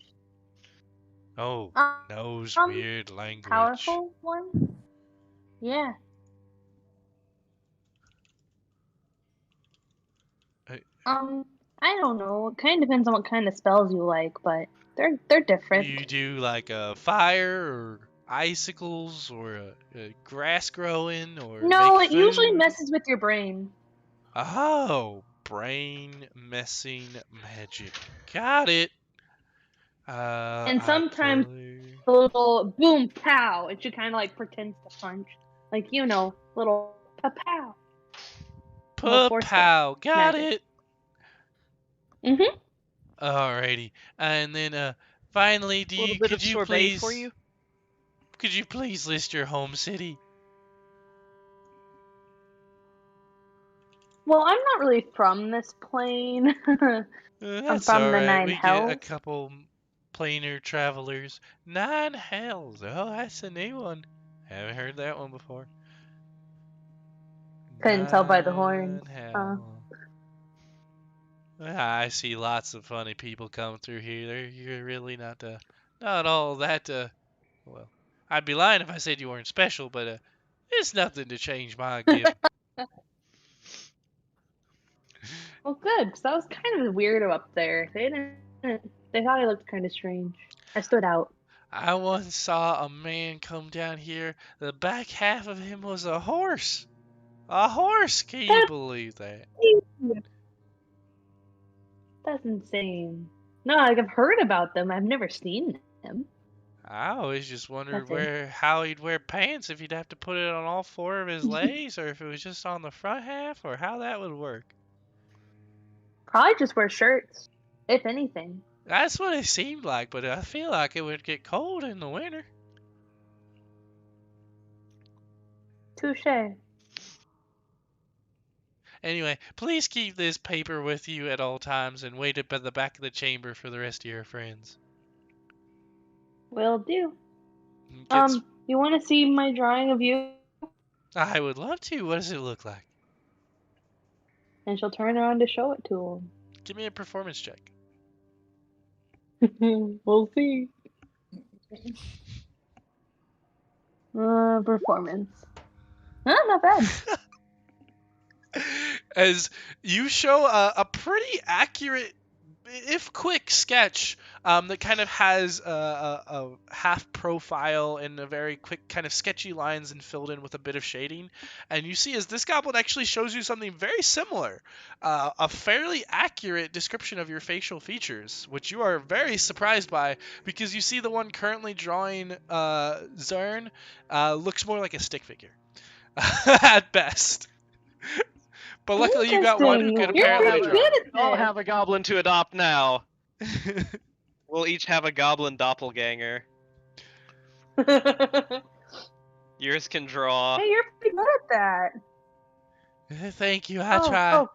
Oh, knows weird language. Powerful one? Yeah. I don't know. It kind of depends on what kind of spells you like, but they're different. You do like fire or icicles or grass growing or No, make it usually food? messes with your brain. Oh, brain messing magic. Got it. And sometimes the little boom pow, it should kind of like pretend to punch, like little pow. Pow. Got it. Mhm. Alrighty, and then finally, could you please for you? Could you please list your home city? Well, I'm not really from this plane. That's from the alright. Nine We get Hells. a couple planar travelers. 9 Hells. Oh, that's a new one. Haven't heard that one before. Couldn't tell by the horns. 9 Hells. I see lots of funny people come through here. You're really not all that. Well, I'd be lying if I said you weren't special, but it's nothing to change my gift. Well, good, because I was kind of a weirdo up there. They thought I looked kind of strange. I stood out. I once saw a man come down here. The back half of him was a horse. A horse! Can you believe that? That's insane. No, like I've heard about them. I've never seen them. I always just wondered That's how he'd wear pants, if he'd have to put it on all four of his legs, or if it was just on the front half, or how that would work. Probably just wear shirts, if anything. That's what it seemed like, but I feel like it would get cold in the winter. Touche. Anyway, please keep this paper with you at all times and wait up at the back of the chamber for the rest of your friends. Will do. Gets- You want to see my drawing of you? I would love to. What does it look like? And she'll turn around to show it to Give me a performance check. him. We'll see. Performance. Not bad. As you show a pretty accurate, if quick, sketch that kind of has a half profile and a very quick kind of sketchy lines and filled in with a bit of shading. And you see as this goblin actually shows you something very similar, a fairly accurate description of your facial features, which you are very surprised by because you see the one currently drawing Zern looks more like a stick figure at best. But luckily you got one who could You're apparently pretty draw. good at I'll this. have a goblin to adopt now. We'll each have a goblin doppelganger. Yours can draw. Hey, you're pretty good at that. Thank you, I try. Oh,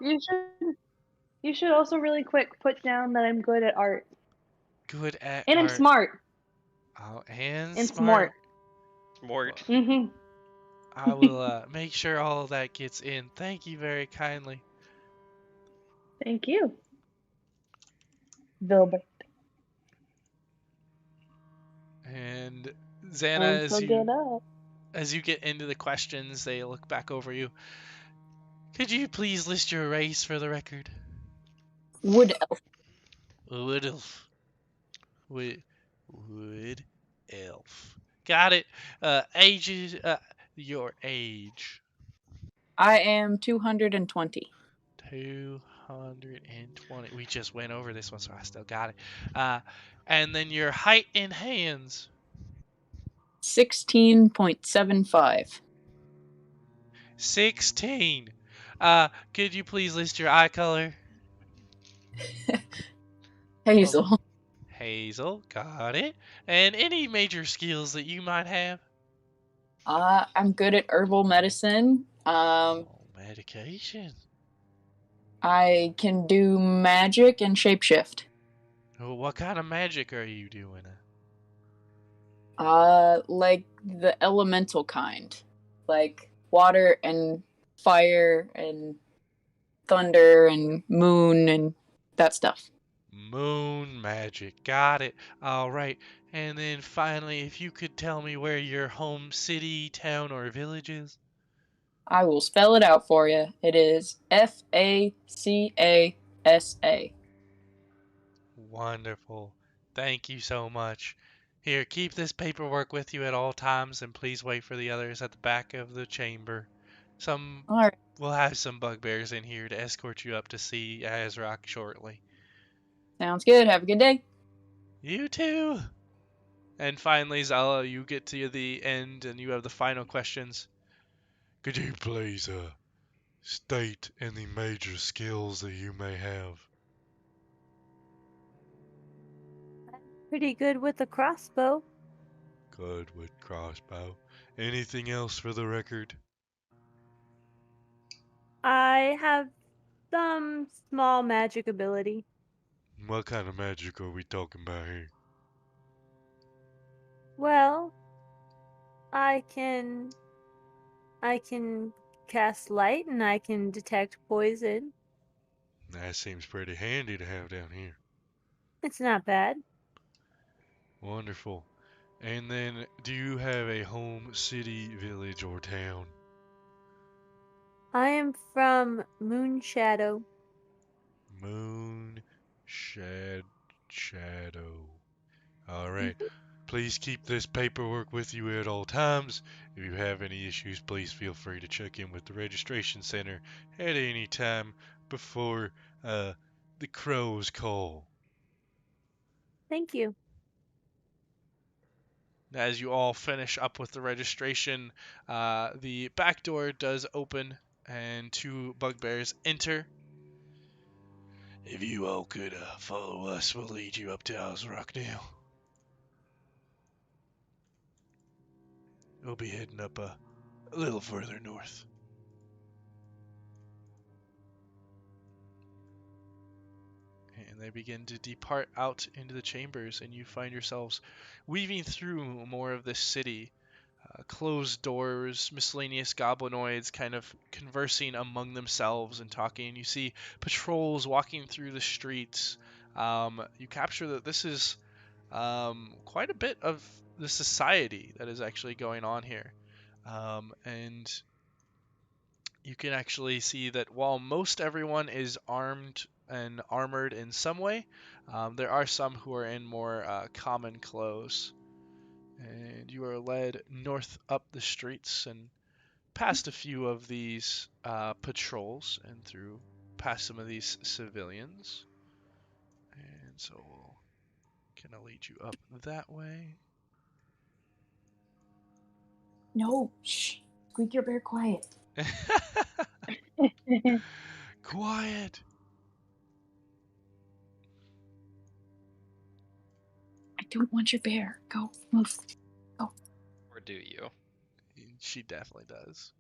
you should also really quick put down that I'm good at art. Good at And art. I'm smart. Oh, and smart. Smart. Mm-hmm. I will make sure all of that gets in. Thank you very kindly. Thank you. Vilbert. And Xana, So get up. as you get into the questions, they look back over you. Could you please list your race for the record? Wood elf. Wood elf. Wood elf. Got it. Ages. Your age. I am 220. 220. We just went over this one, so I still got it. And then your height in hands. 16.75. 16. Could you please list your eye color? Hazel. Hazel. Got it. And any major skills that you might have? I'm good at herbal medicine. Medication. I can do magic and shapeshift. Oh, what kind of magic are you doing? Like the elemental kind. Like water and fire and thunder and moon and that stuff. Moon magic. Got it. All right. And then finally, if you could tell me where your home city, town, or village is? I will spell it out for you. It is Facasa. Wonderful. Thank you so much. Here, keep this paperwork with you at all times, and please wait for the others at the back of the chamber. Alright. We'll have some bugbears in here to escort you up to see Azrok shortly. Sounds good. Have a good day. You too. And finally, Zella, you get to the end, and you have the final questions. Could you please state any major skills that you may have? Pretty good with a crossbow. Good with crossbow. Anything else for the record? I have some small magic ability. What kind of magic are we talking about here? Well, I can cast light and I can detect poison. That seems pretty handy to have down here. It's not bad. Wonderful. And then, do you have a home city, village, or town? I am from Moonshadow. Shadow. Alright. Please keep this paperwork with you at all times. If you have any issues, please feel free to check in with the registration center at any time before the crows call. Thank you. As you all finish up with the registration, the back door does open and 2 bugbears enter. If you all could follow us, we'll lead you up to Azrok now. We'll be heading up a little further north. And they begin to depart out into the chambers, and you find yourselves weaving through more of this city. Closed doors, miscellaneous goblinoids kind of conversing among themselves and talking. You see patrols walking through the streets. You capture that this is quite a bit of the society that is actually going on here. And you can actually see that while most everyone is armed and armored in some way, there are some who are in more common clothes. And you are led north up the streets and past a few of these patrols and through past some of these civilians. And so we'll kind of lead you up that way. No, shh. Squeak your bear quiet. Quiet. I don't want your bear. Go, move. Or do you? She definitely does.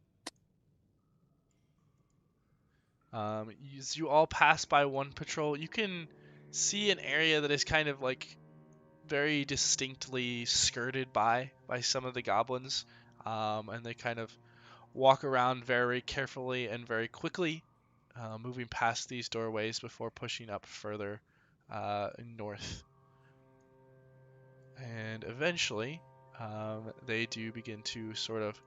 As you all pass by one patrol, you can see an area that is kind of like very distinctly skirted by some of the goblins, and they kind of walk around very carefully and very quickly, moving past these doorways before pushing up further north. And eventually, they do begin to sort of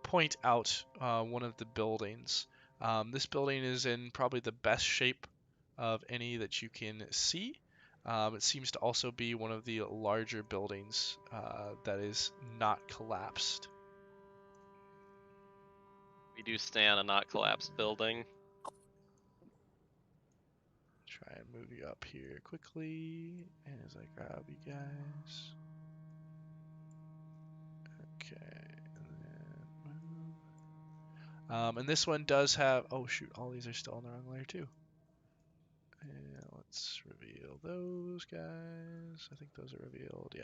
point out one of the buildings. This building is in probably the best shape of any that you can see. It seems to also be one of the larger buildings that is not collapsed. We do stay on a not collapsed building. Try and move you up here quickly as I grab you guys. Okay, and then move. And this one does have, oh shoot, all these are still on the wrong layer too. And let's reveal those guys. I think those are revealed, yeah.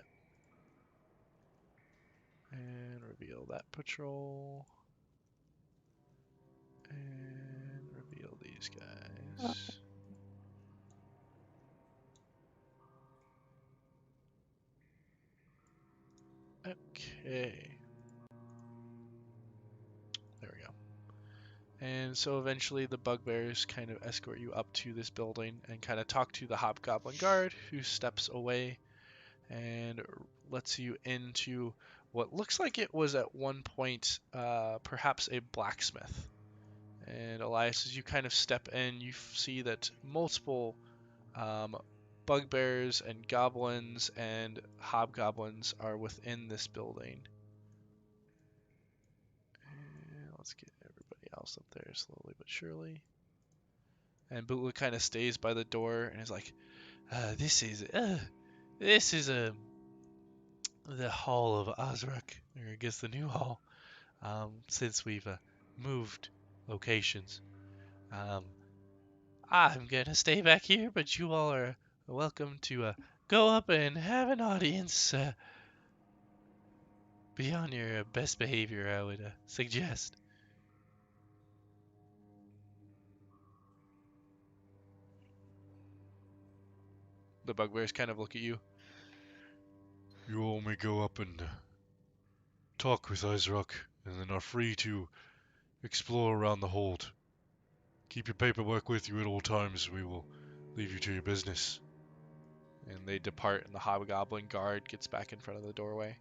And reveal that patrol. And reveal these guys. Okay. There we go. And so eventually the bugbears kind of escort you up to this building and kind of talk to the hobgoblin guard, who steps away and lets you into what looks like it was at one point perhaps a blacksmith. And Elias, as you kind of step in, you see that multiple bugbears and goblins and hobgoblins are within this building. And let's get everybody else up there slowly but surely. And Bootlick kind of stays by the door and is like, this is the Hall of Azrok, or I guess the new hall, since we've moved locations. I'm gonna stay back here, but you all are welcome to go up and have an audience. Be on your best behavior, I would suggest. The bugbears kind of look at you. You all may go up and talk with Azrok, and then are free to explore around the hold. Keep your paperwork with you at all times. We will leave you to your business. And they depart, and the hobgoblin guard gets back in front of the doorway.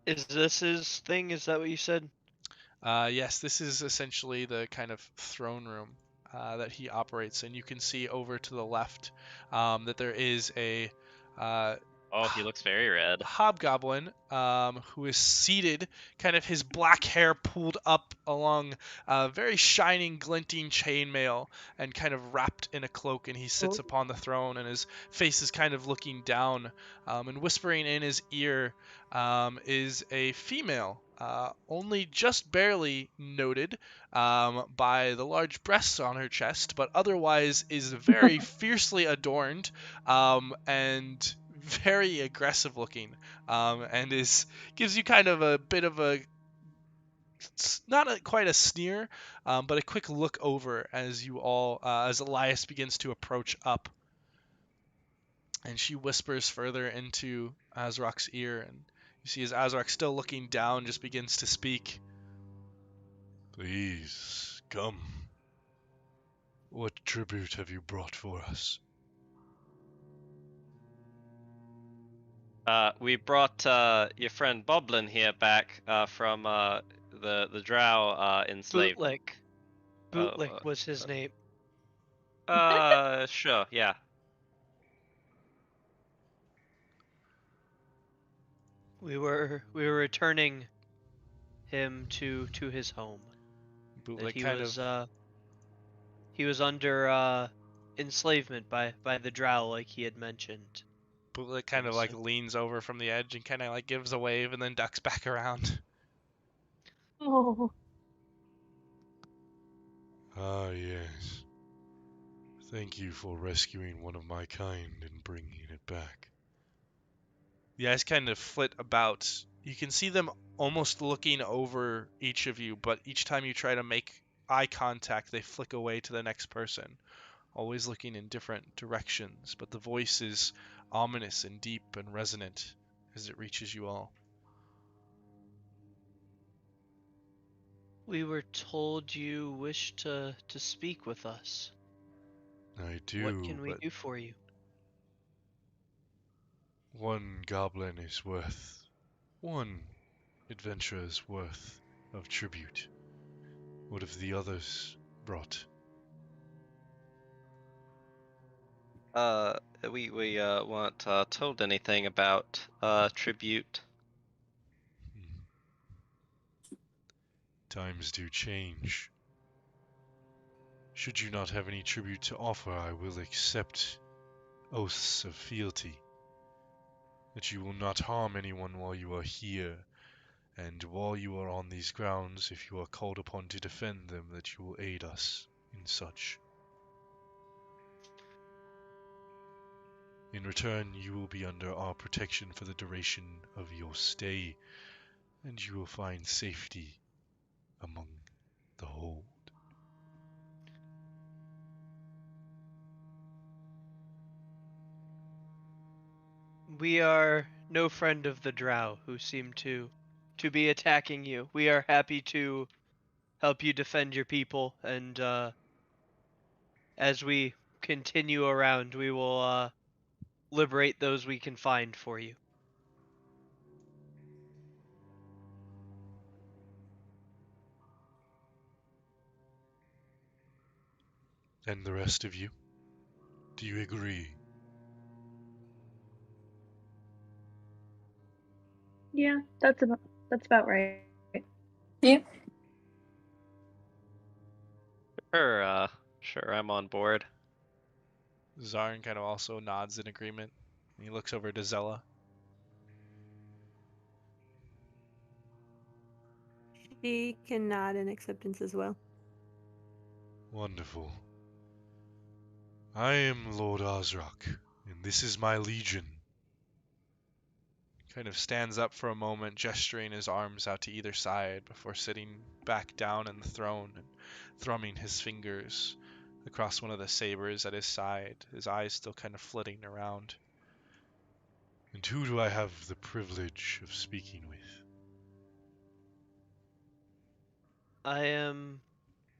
Is this his thing? Is that what you said? Yes, this is essentially the kind of throne room that he operates in. You can see over to the left that there is a Oh, he looks very red. hobgoblin who is seated, kind of his black hair pulled up along very shining, glinting chainmail and kind of wrapped in a cloak, and he sits upon the throne, and his face is kind of looking down, and whispering in his ear is a female, only just barely noted by the large breasts on her chest, but otherwise is very fiercely adorned and very aggressive looking, and gives you kind of a bit of a quite a sneer, but a quick look over as as Elias begins to approach up, and she whispers further into Azrok's ear, and you see as Azrok, still looking down, just begins to speak. Please, come. What tribute have you brought for us? We brought your friend Boblin here back from the drow enslavement. Bootlick was his name. Sure, yeah. We were returning him to his home. Bootlick He was under enslavement by the drow, like he had mentioned. Bootlick kind of like leans over from the edge and kind of like gives a wave and then ducks back around. Oh. Ah, yes. Thank you for rescuing one of my kind and bringing it back. The eyes kind of flit about. You can see them almost looking over each of you, but each time you try to make eye contact, they flick away to the next person, always looking in different directions, but the voice is ominous and deep and resonant as it reaches you all. We were told you wish to speak with us. I do, What can we but do for you? one goblin is worth, one adventurer's worth of tribute. What have the others brought? We weren't told anything about tribute. Times do change. Should you not have any tribute to offer, I will accept oaths of fealty. That you will not harm anyone while you are here, and while you are on these grounds, if you are called upon to defend them, that you will aid us in such. In return, you will be under our protection for the duration of your stay, and you will find safety among the hold. We are no friend of the drow who seem to be attacking you. We are happy to help you defend your people, and as we continue around, we will liberate those we can find for you. And the rest of you? Do you agree? Yeah, that's about right. Yeah. Sure, I'm on board. Zarn kind of also nods in agreement, and he looks over to Zella. She can nod in acceptance as well. Wonderful. I am Lord Azrok, and this is my legion. Kind of stands up for a moment, gesturing his arms out to either side before sitting back down in the throne and thrumming his fingers across one of the sabers at his side, his eyes still kind of flitting around. And who do I have the privilege of speaking with? I am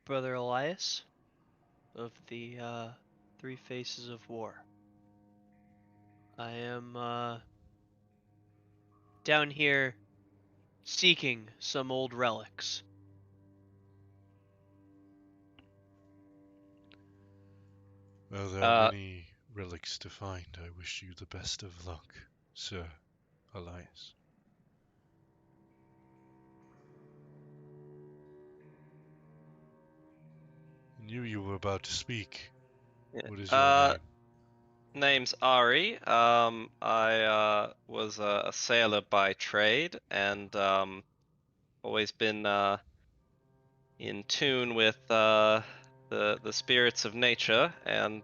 Brother Elias of the Three Faces of War. I am down here seeking some old relics. Well, there are many relics to find. I wish you the best of luck, Sir Elias. I knew you were about to speak. What is your name? Name's Ari. I was a sailor by trade, and always been in tune with the spirits of nature, and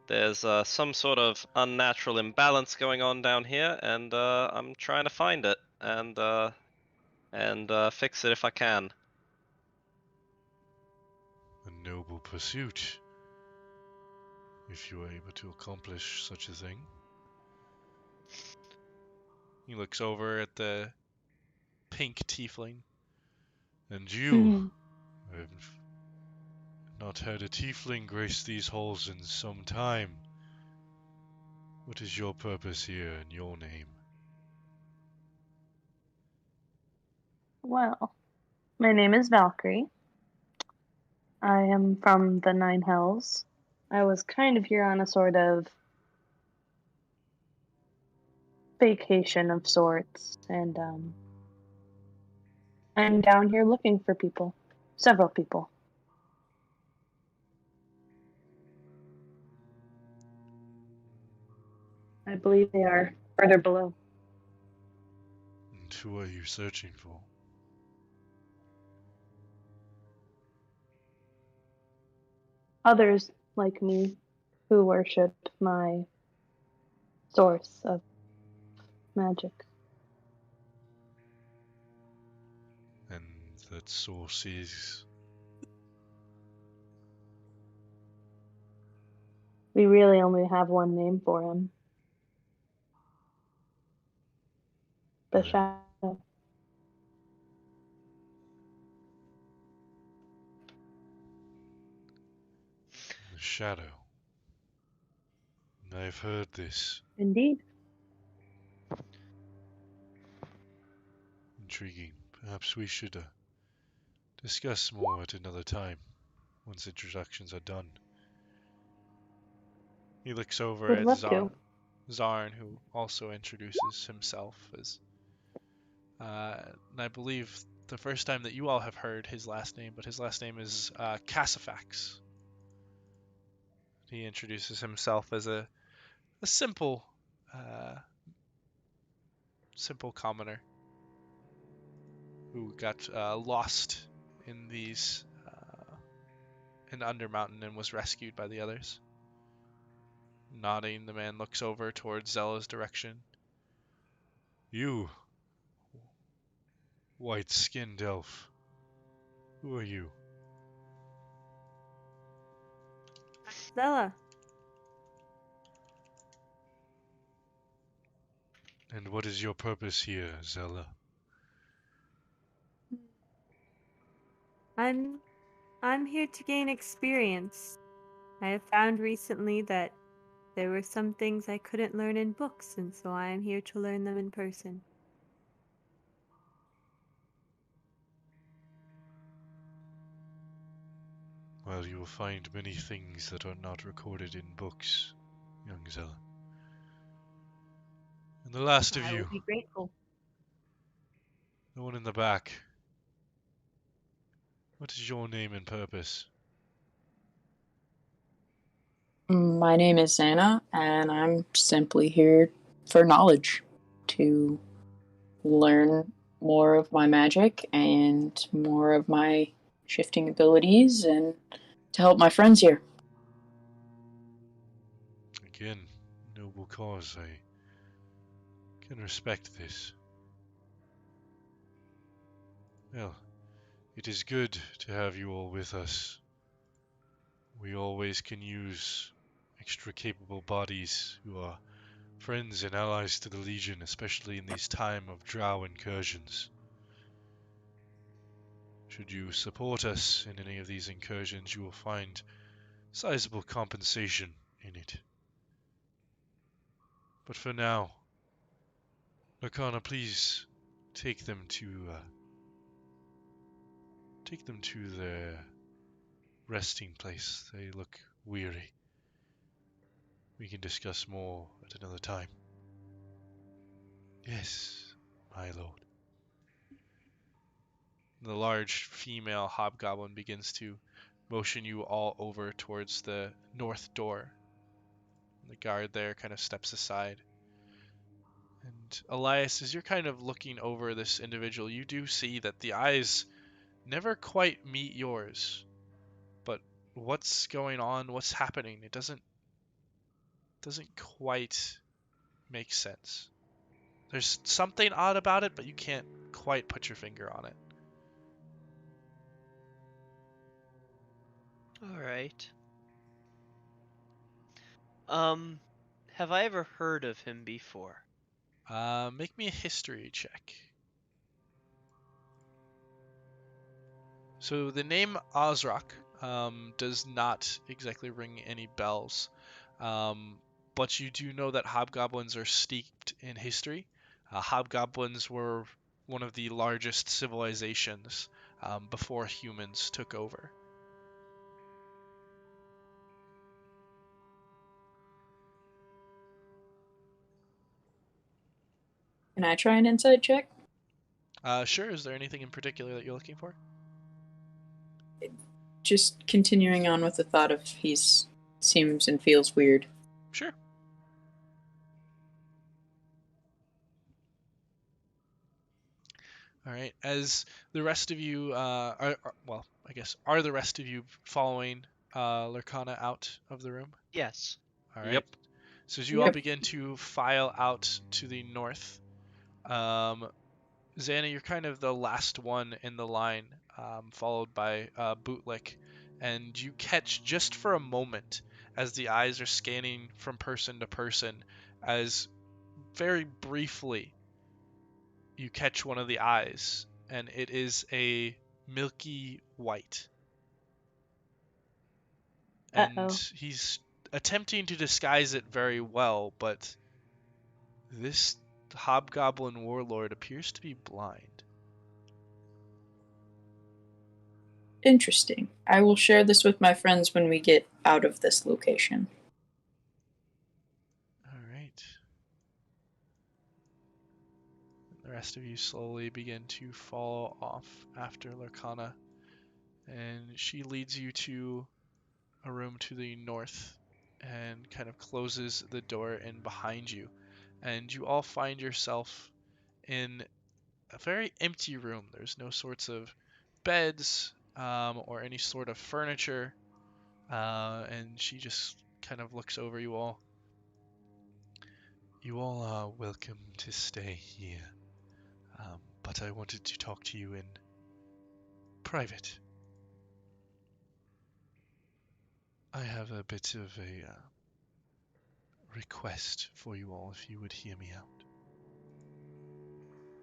there's some sort of unnatural imbalance going on down here, and I'm trying to find it and fix it if I can. A noble pursuit, if you are able to accomplish such a thing. He looks over at the pink tiefling. And you, I've not had a tiefling grace these halls in some time. What is your purpose here and your name? Well, my name is Valcrie. I am from the Nine Hells. I was kind of here on a sort of vacation of sorts, and I'm down here looking for people. Several people. I believe they are further below. And who are you searching for? Others like me who worship my source of magic. And that source is... We really only have one name for him. The Shadow. The Shadow. And I've heard this. Indeed. Intriguing. Perhaps we should discuss more at another time, once introductions are done. He looks over Would at love to. Zarn, who also introduces himself as, and I believe the first time that you all have heard his last name, but his last name is Cassifax. He introduces himself as a simple, simple commoner who got lost in these in Undermountain and was rescued by the others. Nodding, the man looks over towards Zella's direction. You, white-skinned elf. Who are you? Zella. And what is your purpose here, Zella? I'm here to gain experience. I have found recently that there were some things I couldn't learn in books, and so I am here to learn them in person. Well, you will find many things that are not recorded in books, young Zella. And the last of I you, will be grateful. the one in the back. What is your name and purpose? My name is Anna, and I'm simply here for knowledge, to learn more of my magic and more of my shifting abilities, and to help my friends here. Again, noble cause. I can respect this. Well, it is good to have you all with us. We always can use extra capable bodies who are friends and allies to the Legion, especially in these time of drow incursions. Should you support us in any of these incursions, you will find sizable compensation in it. But for now, Lakana, please take them to their resting place. They look weary. We can discuss more at another time. Yes, my lord. The large female hobgoblin begins to motion you all over towards the north door. The guard there kind of steps aside. And Elias, as you're kind of looking over this individual, you do see that the eyes never quite meet yours. But what's going on, what's happening, it doesn't quite make sense. There's something odd about it, but you can't quite put your finger on it. All right. Have I ever heard of him before? Make me a history check. So the name Azrok does not exactly ring any bells, but you do know that hobgoblins are steeped in history. Hobgoblins were one of the largest civilizations before humans took over. Can I try an insight check? Sure, is there anything in particular that you're looking for? Just continuing on with the thought of he's seems and feels weird. Sure. All right. As the rest of you are the rest of you following Lurkana out of the room? Yes. All right. Yep. So as you all begin to file out to the north, Xana, you're kind of the last one in the line, followed by Bootlick, and you catch just for a moment as the eyes are scanning from person to person, as very briefly you catch one of the eyes, and it is a milky white. And he's attempting to disguise it very well, but this hobgoblin warlord appears to be blind. Interesting. I will share this with my friends when we get out of this location. All right. The rest of you slowly begin to follow off after Lurkana, and she leads you to a room to the north and kind of closes the door in behind you. And you all find yourself in a very empty room. There's no sorts of beds or any sort of furniture. And she just kind of looks over you all. You all are welcome to stay here, but I wanted to talk to you in private. I have a bit of a request for you all, if you would hear me out.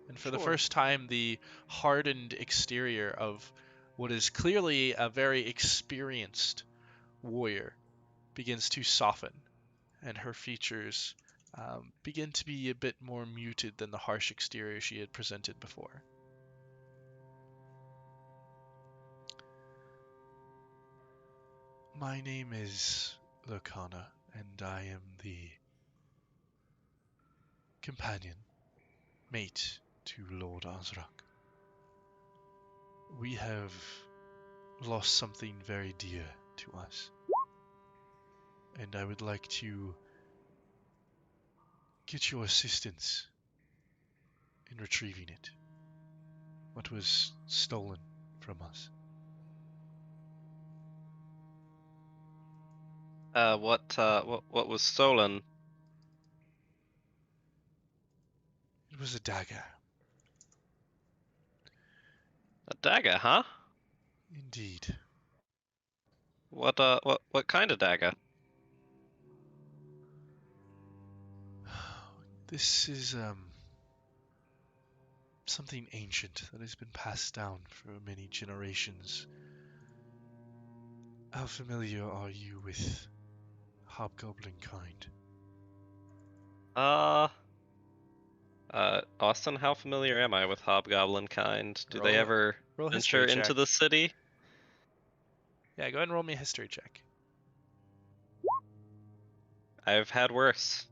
And for the first time, the hardened exterior of what is clearly a very experienced warrior begins to soften, and her features begin to be a bit more muted than the harsh exterior she had presented before. My name is Lurkana, and I am the companion, mate to Lord Azrok. We have lost something very dear to us, and I would like to get your assistance in retrieving it. What was stolen from us? What was stolen? It was a dagger. A dagger, huh? Indeed. What kind of dagger? This is something ancient that has been passed down for many generations. How familiar are you with hobgoblin kind? Austin, how familiar am I with hobgoblin kind? Do they Roll- ever roll venture history into check. the city? Yeah, go ahead and roll me a history check. I've had worse.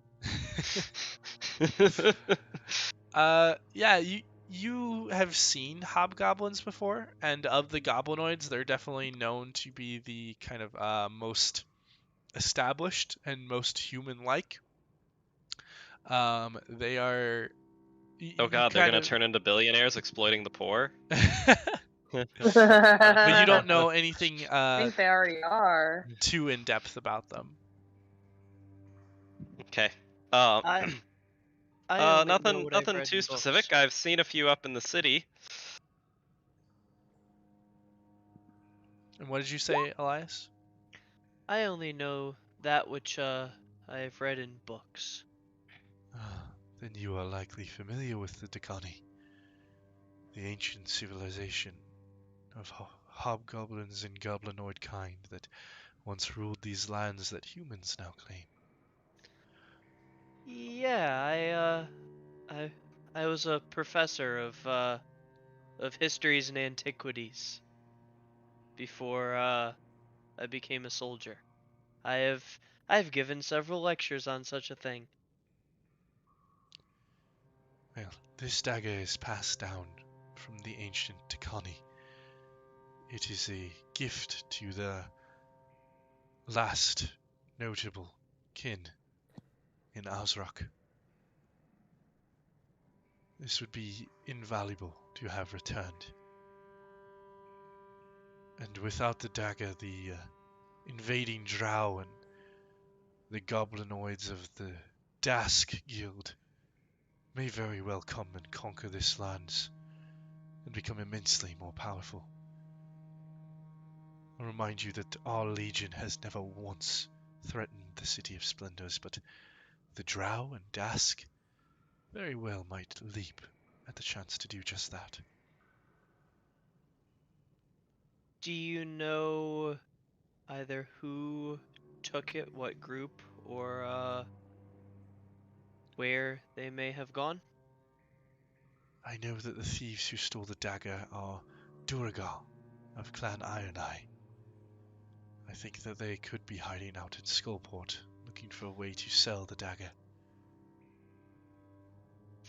Yeah, you have seen hobgoblins before, and of the goblinoids, they're definitely known to be the kind of most established and most human-like. They are. Oh You god, they're kind gonna of. turn into billionaires exploiting the poor? But you don't know I anything think they already are. too in depth about them. Okay. I only know Nothing, what I've nothing read too in specific. books. I've seen a few up in the city. And what did you say, Elias? I only know that which I have read in books. Then you are likely familiar with the Dakani, the ancient civilization of hobgoblins and goblinoid kind that once ruled these lands that humans now claim. Yeah, I was a professor of histories and antiquities before I became a soldier. I've given several lectures on such a thing. Well, this dagger is passed down from the ancient Dakani. It is a gift to the last notable kin in Azrok. This would be invaluable to have returned. And without the dagger, the invading drow and the goblinoids of the Dask Guild may very well come and conquer this lands and become immensely more powerful. I'll remind you that our Legion has never once threatened the City of Splendors, but the drow and Dask very well might leap at the chance to do just that. Do you know either who took it, what group, or where they may have gone? I know that the thieves who stole the dagger are Duragar of Clan Ironeye. I think that they could be hiding out in Skullport, looking for a way to sell the dagger.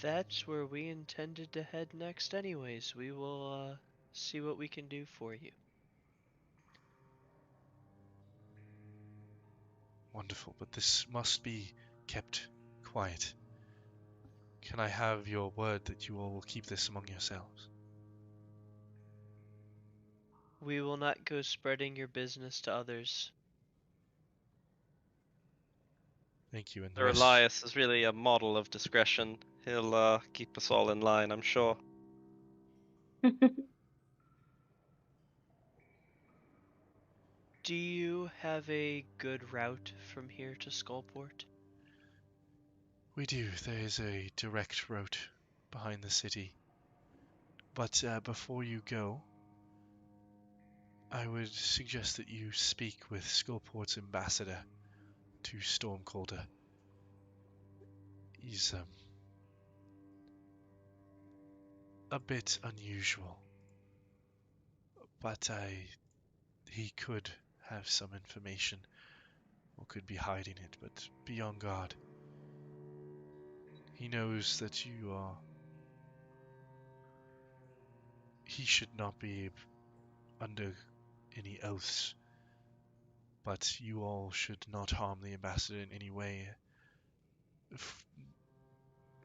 That's where we intended to head next anyways. We will see what we can do for you. Wonderful, but this must be kept quiet. Can I have your word that you all will keep this among yourselves? We will not go spreading your business to others. Thank you, and the Sir rest. Elias is really a model of discretion. He'll keep us all in line, I'm sure. Do you have a good route from here to Skullport? We do. There is a direct route behind the city. But before you go, I would suggest that you speak with Skullport's ambassador to Stormcaller. He's a bit unusual, but he could have some information or could be hiding it, but be on guard. He knows that you are... He should not be under any oaths, but you all should not harm the ambassador in any way.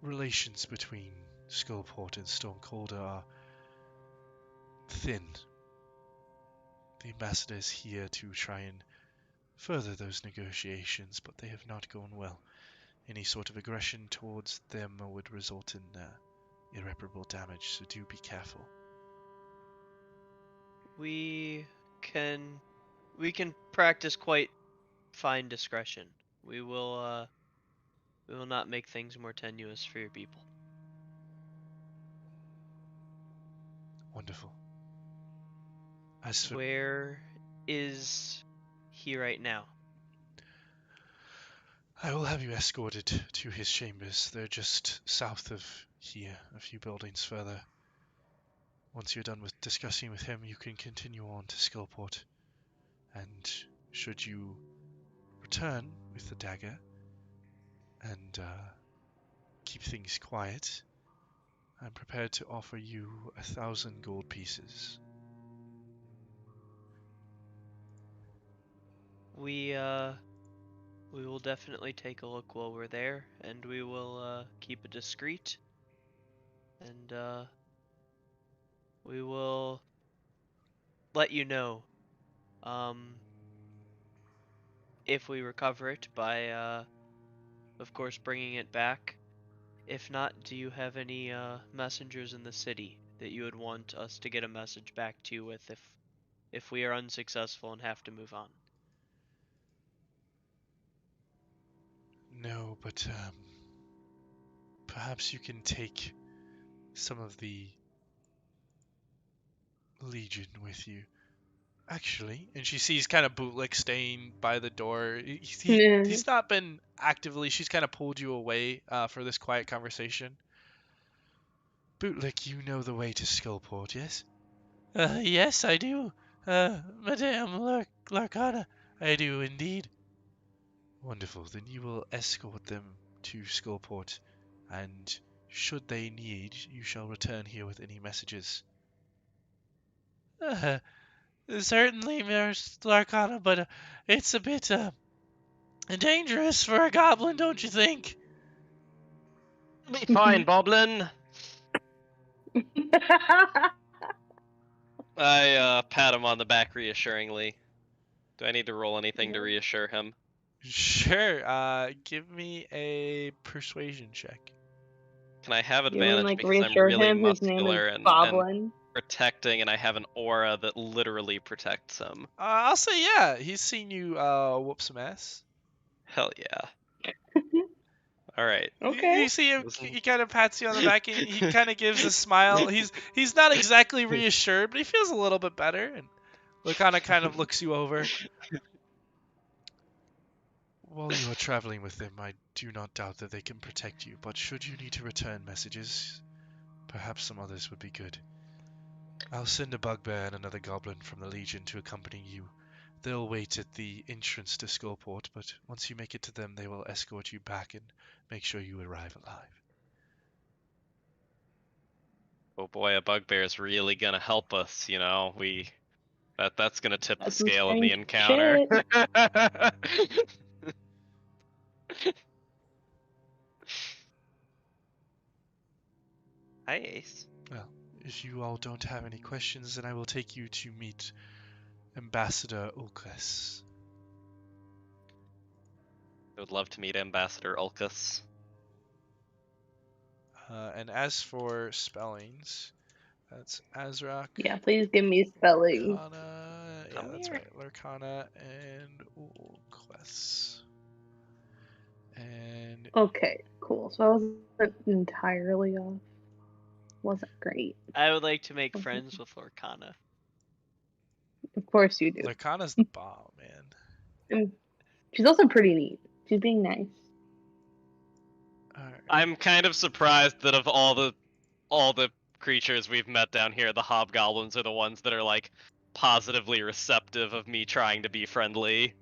Relations between Skullport and Stormcaller are thin. The ambassador is here to try and further those negotiations, but they have not gone well. Any sort of aggression towards them would result in irreparable damage, so do be careful. We can practice quite fine discretion. We will not make things more tenuous for your people. Wonderful. As for... Where is he right now? I will have you escorted to his chambers. They're just south of here, a few buildings further. Once you're done with discussing with him, you can continue on to Skullport. And should you return with the dagger, and keep things quiet, I'm prepared to offer you 1,000 gold pieces. We will definitely take a look while we're there, and we will keep it discreet, and we will let you know if we recover it by of course bringing it back. If not, do you have any messengers in the city that you would want us to get a message back to you with if we are unsuccessful and have to move on? No, but perhaps you can take some of the Legion with you. Actually, and she sees kind of Bootlick staying by the door. He's not been actively. She's kind of pulled you away for this quiet conversation. Bootlick, you know the way to Skullport, yes? Yes, I do. Madame Larcana, I do indeed. Wonderful. Then you will escort them to Skullport, and should they need, you shall return here with any messages. Certainly, Miss Larcana, but it's a bit dangerous for a goblin, don't you think? Be fine, Boblin. I pat him on the back reassuringly. Do I need to roll anything to reassure him? Sure. Give me a persuasion check. Can I have You wanna, advantage like, because I'm reassure really him his name muscular is and Goblin? protecting, and I have an aura that literally protects him? I'll say yeah. He's seen you whoop some ass. Hell yeah. Alright. Okay. You see him. Listen. He kind of pats you on the back. And he kind of gives a smile. He's not exactly reassured, but he feels a little bit better. And Lacana kind of looks you over. While you are traveling with them, I do not doubt that they can protect you, but should you need to return messages, perhaps some others would be good. I'll send a bugbear and another goblin from the Legion to accompany you. They'll wait at the entrance to Skullport, but once you make it to them, they will escort you back and make sure you arrive alive. Oh boy, a bugbear is really gonna help us, you know. That's gonna tip the scale of the encounter. Hi, Ace. Well, if you all don't have any questions, then I will take you to meet Ambassador Ulcus. I would love to meet Ambassador Ulcus. And as for spellings, that's Azrok. Yeah, please give me spelling. Larcana, yeah, that's right. Larcana and Ulquest. And Okay, cool. So I wasn't entirely off. Wasn't great. I would like to make friends with Lorcana. Of course you do. Larcana's the bomb, man. And she's also pretty neat. She's being nice. Alright. I'm kind of surprised that of all the creatures we've met down here, the hobgoblins are the ones that are like positively receptive of me trying to be friendly.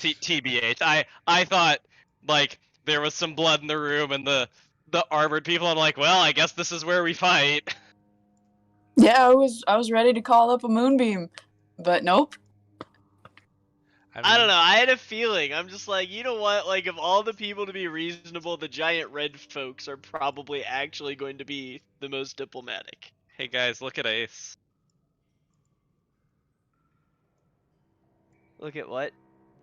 TBH. I thought like there was some blood in the room and the armored people. I'm like, well, I guess this is where we fight. Yeah, I was ready to call up a moonbeam, but nope. I don't know. I had a feeling. I'm just like, you know what? Like, of all the people to be reasonable, the giant red folks are probably actually going to be the most diplomatic. Hey guys, look at Ace. Look at what?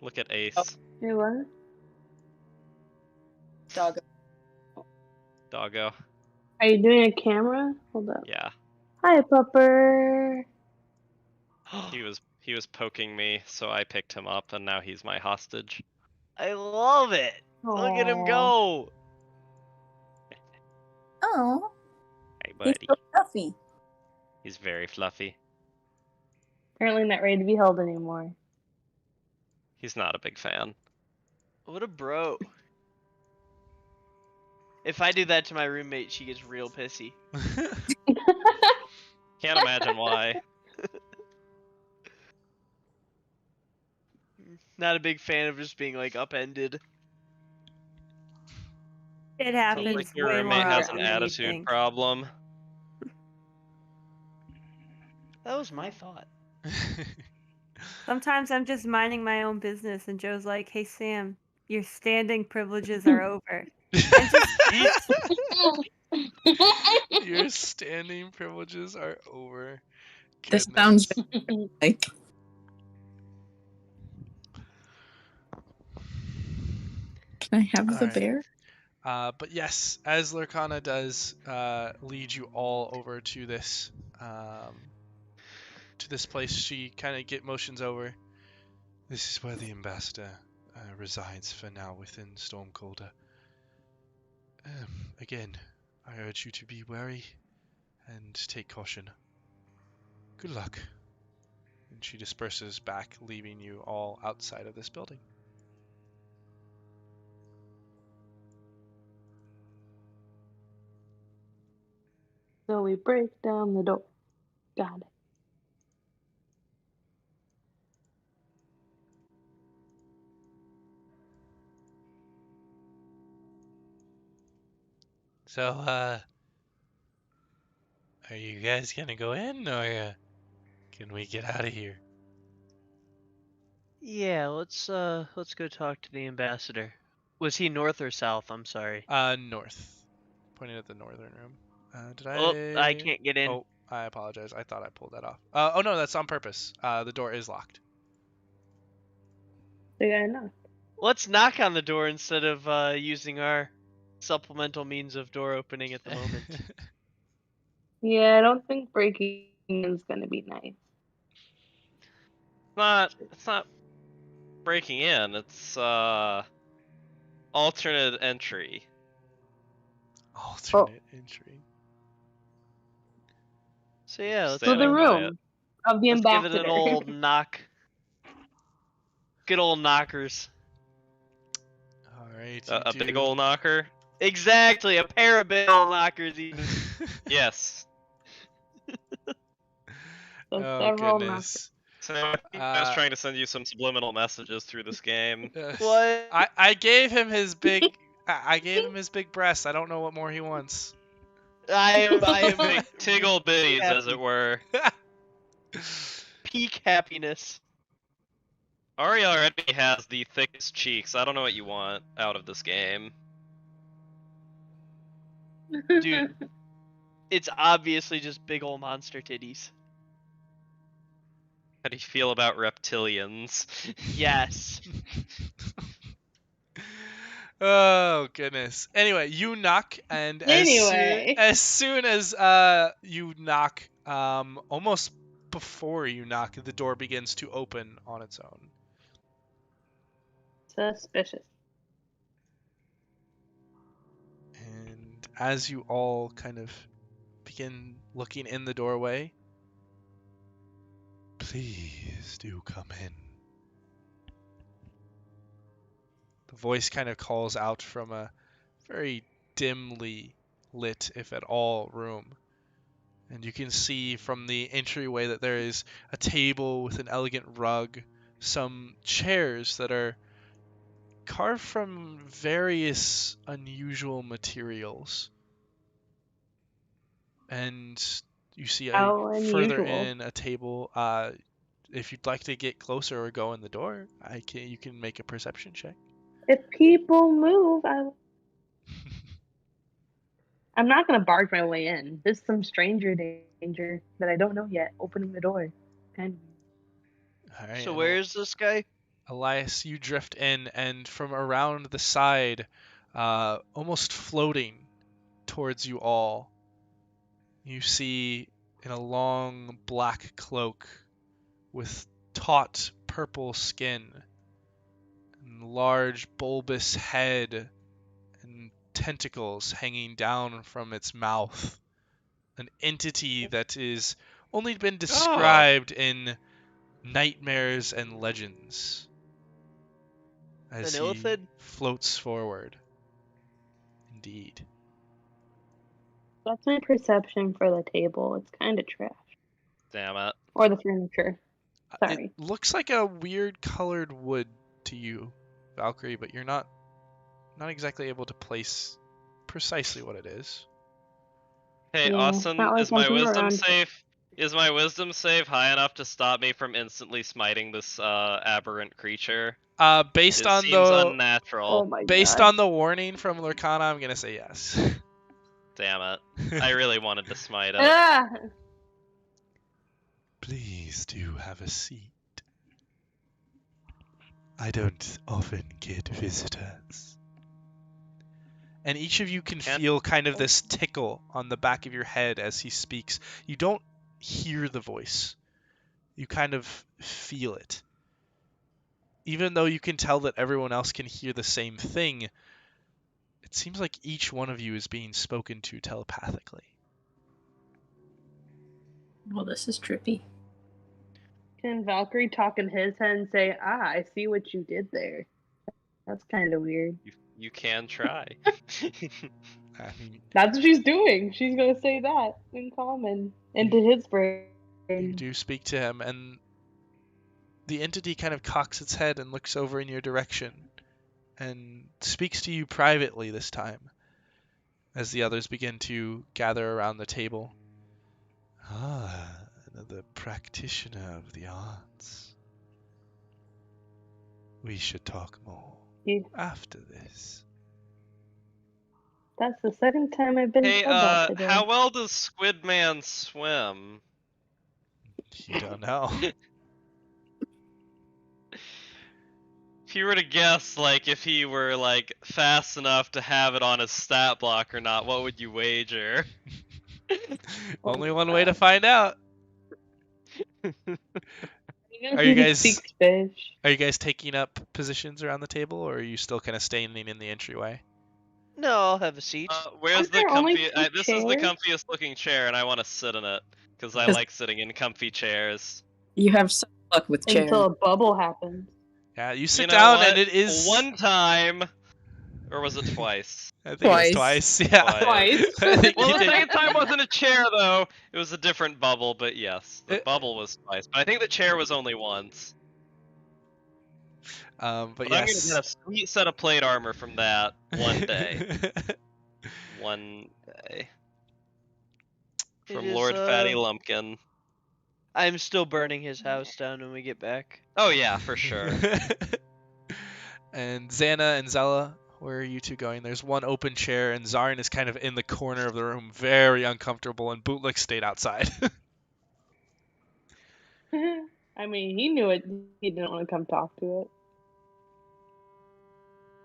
Look at Ace. Hey, what? Doggo. Are you doing a camera? Hold up. Yeah. Hi, pupper. He was poking me, so I picked him up, and now he's my hostage. I love it. Look at him go. Oh, Hey, he's buddy. so fluffy. He's very fluffy. Apparently not ready to be held anymore. He's not a big fan. What a bro. If I do that to my roommate, she gets real pissy. Can't imagine why. Not a big fan of just being like upended. It Sounds happens like your way more roommate has often an than you attitude think. problem. That was my thought. Sometimes I'm just minding my own business, and Joe's like, "Hey Sam, your standing privileges are over." And just Your standing privileges are over. This Goodness. sounds like Can I have the Alright. bear? But yes, as Lurkana does lead you all over to this place, she kind of get motions over. This is where the ambassador resides for now within Stormcold. Again, I urge you to be wary and take caution. Good luck. And she disperses back, leaving you all outside of this building. So we break down the door. Got it. So, are you guys gonna go in, or can we get out of here? Yeah, let's go talk to the ambassador. Was he north or south? I'm sorry. North. Pointing at the northern room. Did I? Oh, I can't get in. Oh, I apologize. I thought I pulled that off. Oh no, that's on purpose. The door is locked. They got enough. Let's knock on the door instead of using our supplemental means of door opening at the moment. Yeah, I don't think breaking is gonna be nice. It's not breaking in. It's alternate entry. Alternate entry. So yeah, let's So the Standing by it. room of the let's give ambassador. it an old knock. Good old knockers. All right. A big ol' knocker. Exactly, a pair of big old knockers even. Yes. So Oh several goodness. So I was trying to send you some subliminal messages through this game. What? I gave him his big. I gave him his big breast. I don't know what more he wants. I am Big tiggle bitties, as it were. peak happiness. Ari already has the thickest cheeks. I don't know what you want out of this game. Dude, it's obviously just big old monster titties. How do you feel about reptilians? Yes. Oh goodness. Anyway, you knock, and Anyway. as soon as you knock, almost before you knock, the door begins to open on its own. Suspicious. And as you all kind of begin looking in the doorway, please do come in. The voice kind of calls out from a very dimly lit, if at all, room. And you can see from the entryway that there is a table with an elegant rug, some chairs that are carved from various unusual materials. And you see How further unusual. in a table. If you'd like to get closer or go in the door, you can make a perception check. If people move, I'm not gonna barge my way in. There's some stranger danger that I don't know yet. Opening the door, kind of. All right, So where is this guy? Elias, you drift in, and from around the side, almost floating towards you all, you see in a long black cloak with taut purple skin and large bulbous head and tentacles hanging down from its mouth, an entity that is only been described in nightmares and legends. As An he illithid? floats forward. Indeed. That's my perception for the table. It's kind of trash. Damn it. Or the furniture. Sorry. It looks like a weird colored wood to you, Valcrie, but you're not exactly able to place precisely what it is. Hey, Yeah, Austin, not like is my I'm wisdom around. save? Is my wisdom save high enough to stop me from instantly smiting this aberrant creature? Based It on seems the Oh unnatural. my based god. on the warning from Lurkana, I'm gonna say yes. Damn it. I really wanted to smite it. Ah! Please do have a seat. I don't often get visitors. And each of you can Can't- feel kind of this tickle on the back of your head as he speaks. You don't hear the voice. You kind of feel it. Even though you can tell that everyone else can hear the same thing, it seems like each one of you is being spoken to telepathically. Well, this is trippy. Can Valkyrie talk in his head and say, I see what you did there? That's kind of weird. You can try. I mean, That's what she's doing. She's gonna say that in common into his brain. you do speak to him, and the entity kind of cocks its head and looks over in your direction and speaks to you privately this time as the others begin to gather around the table. Ah, another practitioner of the arts. We should talk more Yeah. after this. That's the second time I've been Hey, told that today. how well does Squid Man swim? You don't know. If you were to guess, like, if he were, like, fast enough to have it on his stat block or not, what would you wager? Only one way to find out. Are you He guys- speaks fish. Are you guys taking up positions around the table, or are you still kind of standing in the entryway? No, I'll have a seat. Where's Aren't the there only comfy? two This is the chairs? comfiest looking chair, and I want to sit in it because I Yes. like sitting in comfy chairs. You have some luck with chairs. Until a bubble happens. Yeah, you sit You know down, what? and it is. One time, or was it twice? I think it was twice. Yeah. Twice. I think Well, you the did. second time wasn't a chair though; it was a different bubble. But yes, the It- bubble was twice. But I think the chair was only once. But But I'm gonna yes. get a sweet set of plate armor from that one day. One day. It From is, Lord Fatty Lumpkin. I'm still burning his house down when we get back. Oh yeah, for sure. And Xana and Zella, where are you two going? There's one open chair, and Zarn is kind of in the corner of the room, very uncomfortable, and Bootlick stayed outside. I mean, he knew it. He didn't want to come talk to it.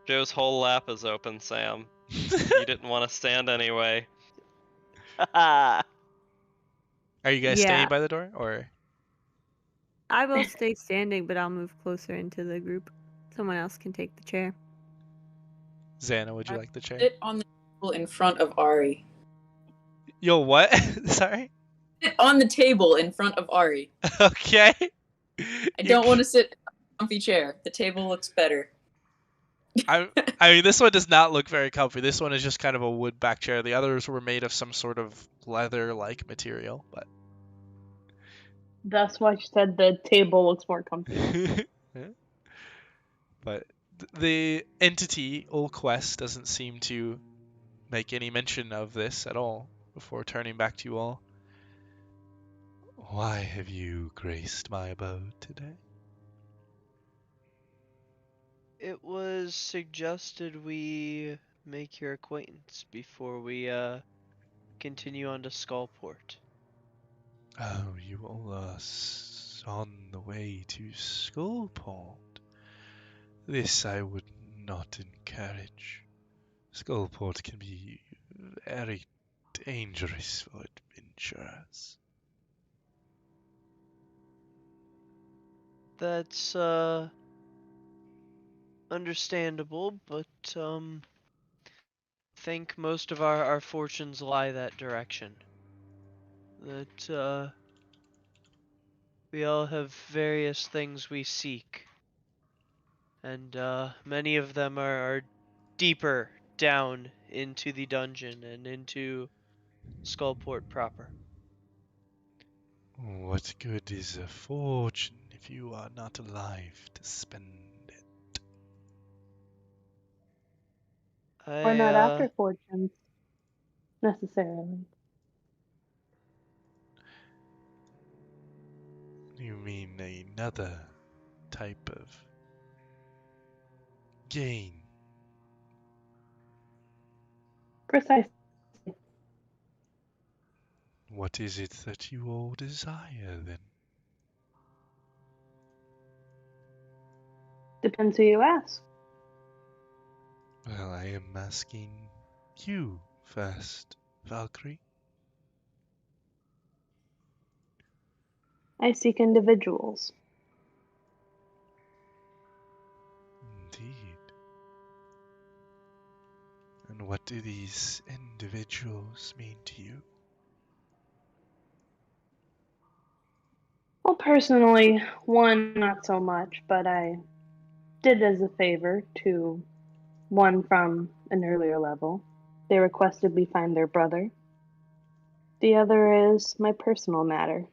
Joe's whole lap is open, Sam. You didn't want to stand anyway. Are you guys Yeah. staying by the door, or? I will stay standing, but I'll move closer into the group. Someone else can take the chair. Xana, would you like the chair? Sit on the table in front of Ari. Yo, what? Sorry? Sit on the table in front of Ari. Okay. I don't want to sit in a comfy chair. The table looks better. I mean, this one does not look very comfy. This one is just kind of a wood back chair. The others were made of some sort of leather-like material, but. That's why she said the table looks more comfy. But the entity, Ulquest, doesn't seem to make any mention of this at all before turning back to you all. Why have you graced my abode today? It was suggested we make your acquaintance before we continue on to Skullport. Oh, you all are on the way to Skullport. This I would not encourage. Skullport can be very dangerous for adventurers. That's understandable, but think most of our fortunes lie that direction. That we all have various things we seek, and many of them are deeper down into the dungeon and into Skullport proper. What good is a fortune if you are not alive to spend it? Or not I after fortunes, necessarily. You mean another type of gain? Precisely. What is it that you all desire, then? Depends who you ask. Well, I am asking you first, Valcrie. I seek individuals. Indeed. And what do these individuals mean to you? Well, personally, one not so much, but I did as a favor to one from an earlier level. They requested we find their brother. The other is my personal matter.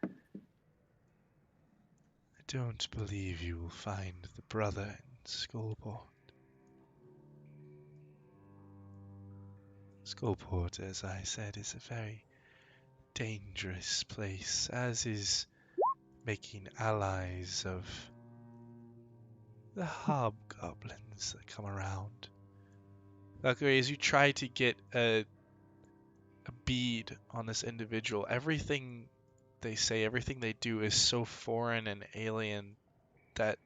I don't believe you will find the brother in Skullport. Skullport, as I said, is a very dangerous place, as is making allies of the hobgoblins that come around. Valkyrie, as you try to get a bead on this individual, everything they say, everything they do is so foreign and alien that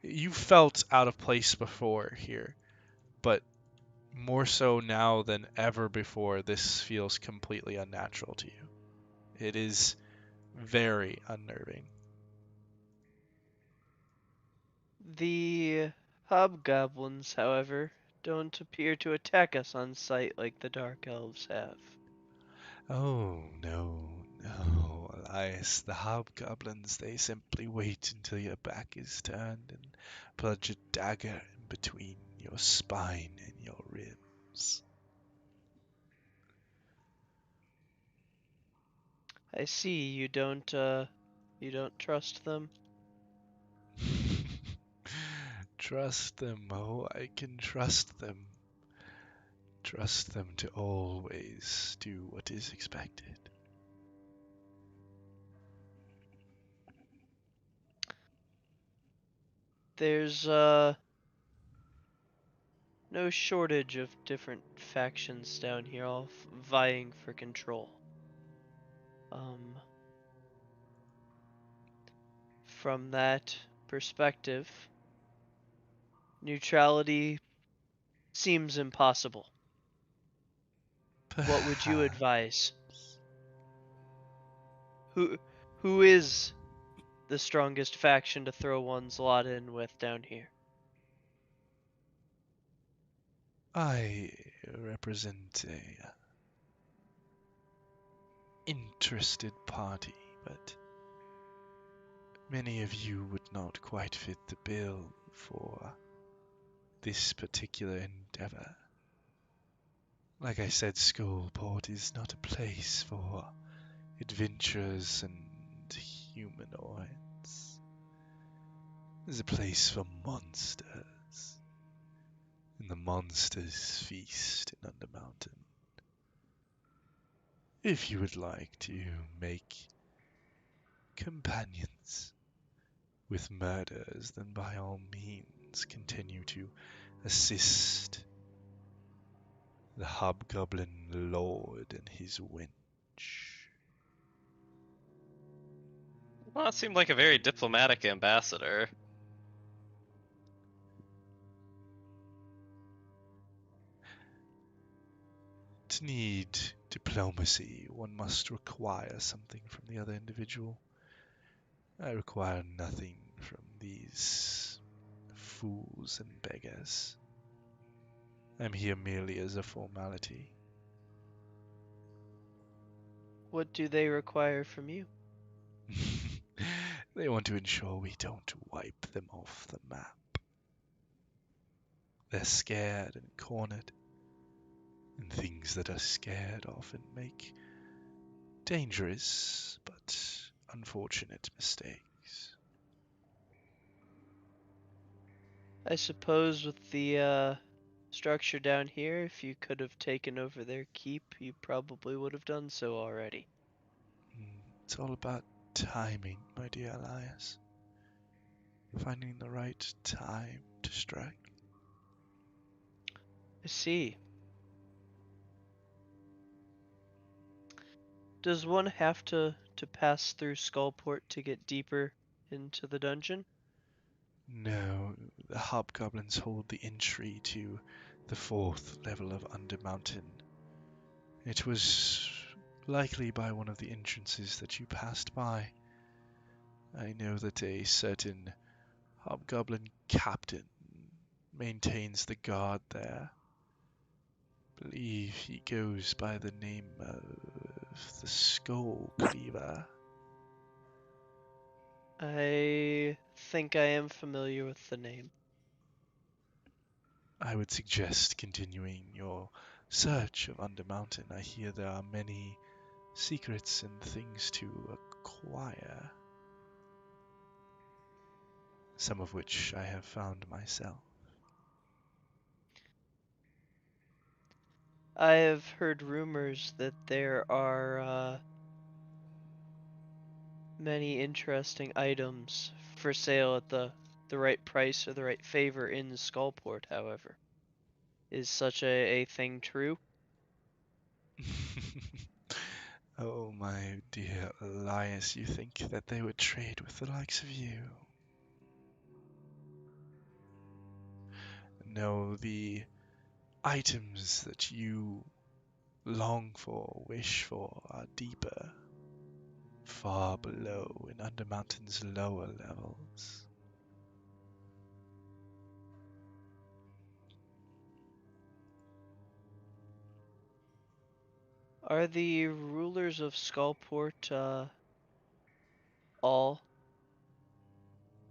you felt out of place before here, but more so now than ever before, this feels completely unnatural to you. It is very unnerving. The hobgoblins, however, don't appear to attack us on sight like the Dark Elves have. Oh, no, no, Elias. The hobgoblins, they simply wait until your back is turned and plunge a dagger in between your spine and your ribs. I see you don't trust them. Trust them, oh, I can trust them. Trust them to always do what is expected. There's no shortage of different factions down here, all vying for control. From that perspective, neutrality seems impossible. What would you advise? Who is the strongest faction to throw one's lot in with down here? I represent a interested party, but many of you would not quite fit the bill for this particular endeavor. Like I said, Skullport is not a place for adventurers and humanoids. It's a place for monsters. And the monsters feast in Undermountain. If you would like to make companions with murders, then by all means continue to assist the hobgoblin lord and his wench. Well, that seemed like a very diplomatic ambassador. To need diplomacy, one must require something from the other individual. I require nothing from these fools and beggars. I'm here merely as a formality. What do they require from you? They want to ensure we don't wipe them off the map. They're scared and cornered, and things that are scared often make dangerous but unfortunate mistakes. I suppose with the structure down here, if you could have taken over their keep, you probably would have done so already. It's all about timing, my dear Elias. Finding the right time to strike. I see. Does one have to pass through Skullport to get deeper into the dungeon? No, the hobgoblins hold the entry to the 4th level of Undermountain. It was likely by one of the entrances that you passed by. I know that a certain hobgoblin captain maintains the guard there. Believe he goes by the name of the Skull Cleaver. I think I am familiar with the name. I would suggest continuing your search of Undermountain. I hear there are many secrets and things to acquire, some of which I have found myself. I have heard rumors that there are many interesting items for sale at the right price or the right favor in Skullport, however. Is such a thing true? Oh, my dear Elias, you think that they would trade with the likes of you? No, the items that you long for, wish for, are deeper, far below in Undermountain's lower levels. Are the rulers of Skullport all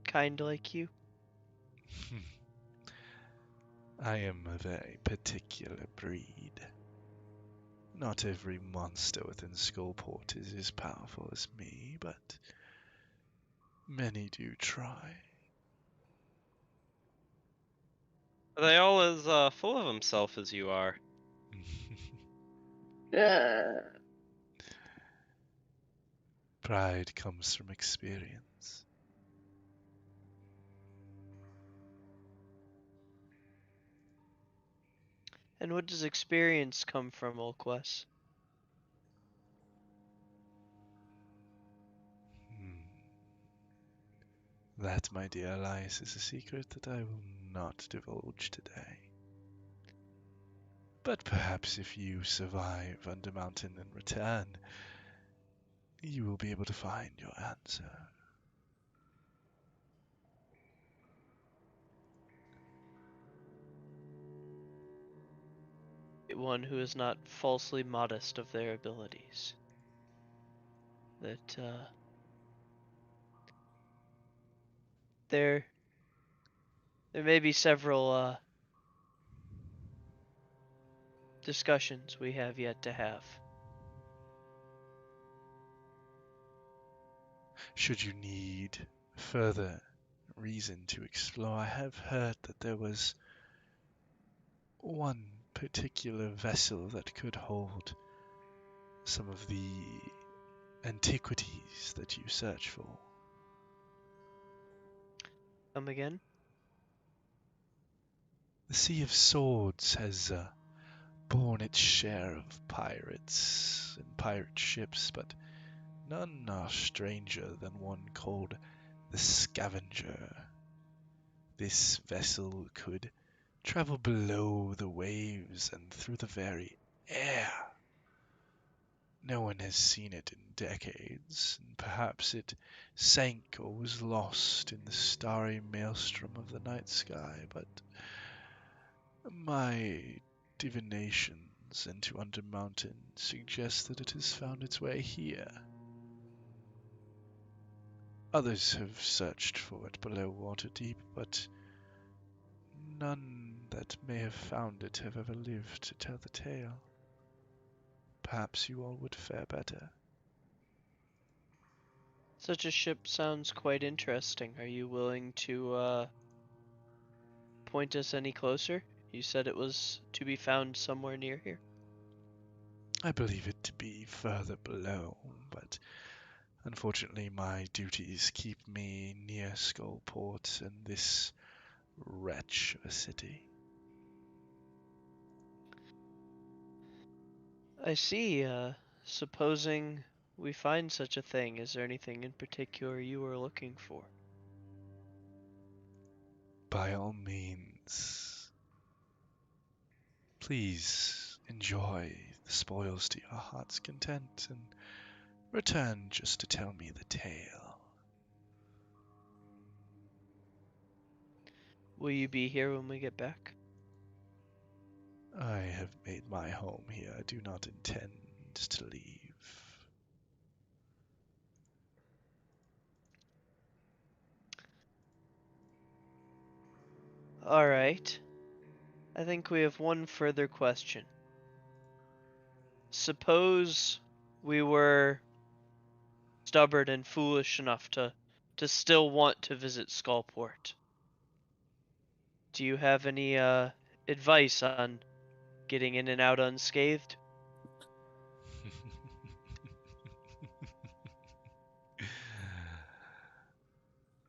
kind like you? I am a very particular breed. Not every monster within Skullport is as powerful as me, but many do try. Are they all as full of himself as you are? Pride comes from experience. And what does experience come from, Ulquest? That, my dear Elias, is a secret that I will not divulge today. But perhaps if you survive Undermountain and return, you will be able to find your answer. One who is not falsely modest of their abilities. That there may be several discussions we have yet to have. Should you need further reason to explore, I have heard that there was one particular vessel that could hold some of the antiquities that you search for. Come again? The Sea of Swords has borne its share of pirates and pirate ships, but none are stranger than one called the Scavenger. This vessel could travel below the waves and through the very air. No one has seen it in decades, and perhaps it sank or was lost in the starry maelstrom of the night sky, but my divinations into Undermountain suggest that it has found its way here. Others have searched for it below Waterdeep, but none that may have found it have ever lived to tell the tale. Perhaps you all would fare better. Such a ship sounds quite interesting. Are you willing to point us any closer? You said it was to be found somewhere near here. I believe it to be further below, but unfortunately my duties keep me near Skullport and this wretch of a city. I see. Supposing we find such a thing, is there anything in particular you were looking for? By all means, please enjoy the spoils to your heart's content and return just to tell me the tale. Will you be here when we get back? I have made my home here. I do not intend to leave. Alright. I think we have one further question. Suppose we were stubborn and foolish enough to still want to visit Skullport. Do you have any advice on getting in and out unscathed?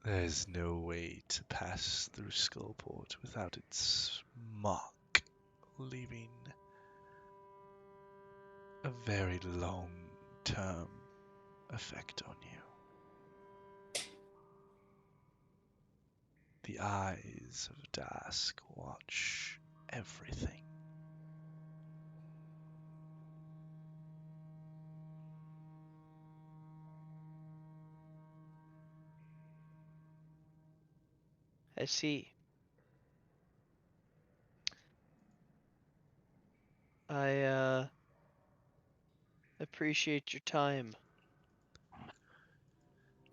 There's no way to pass through Skullport without its mark leaving a very long-term effect on you. The eyes of Dusk watch everything. I see. I appreciate your time.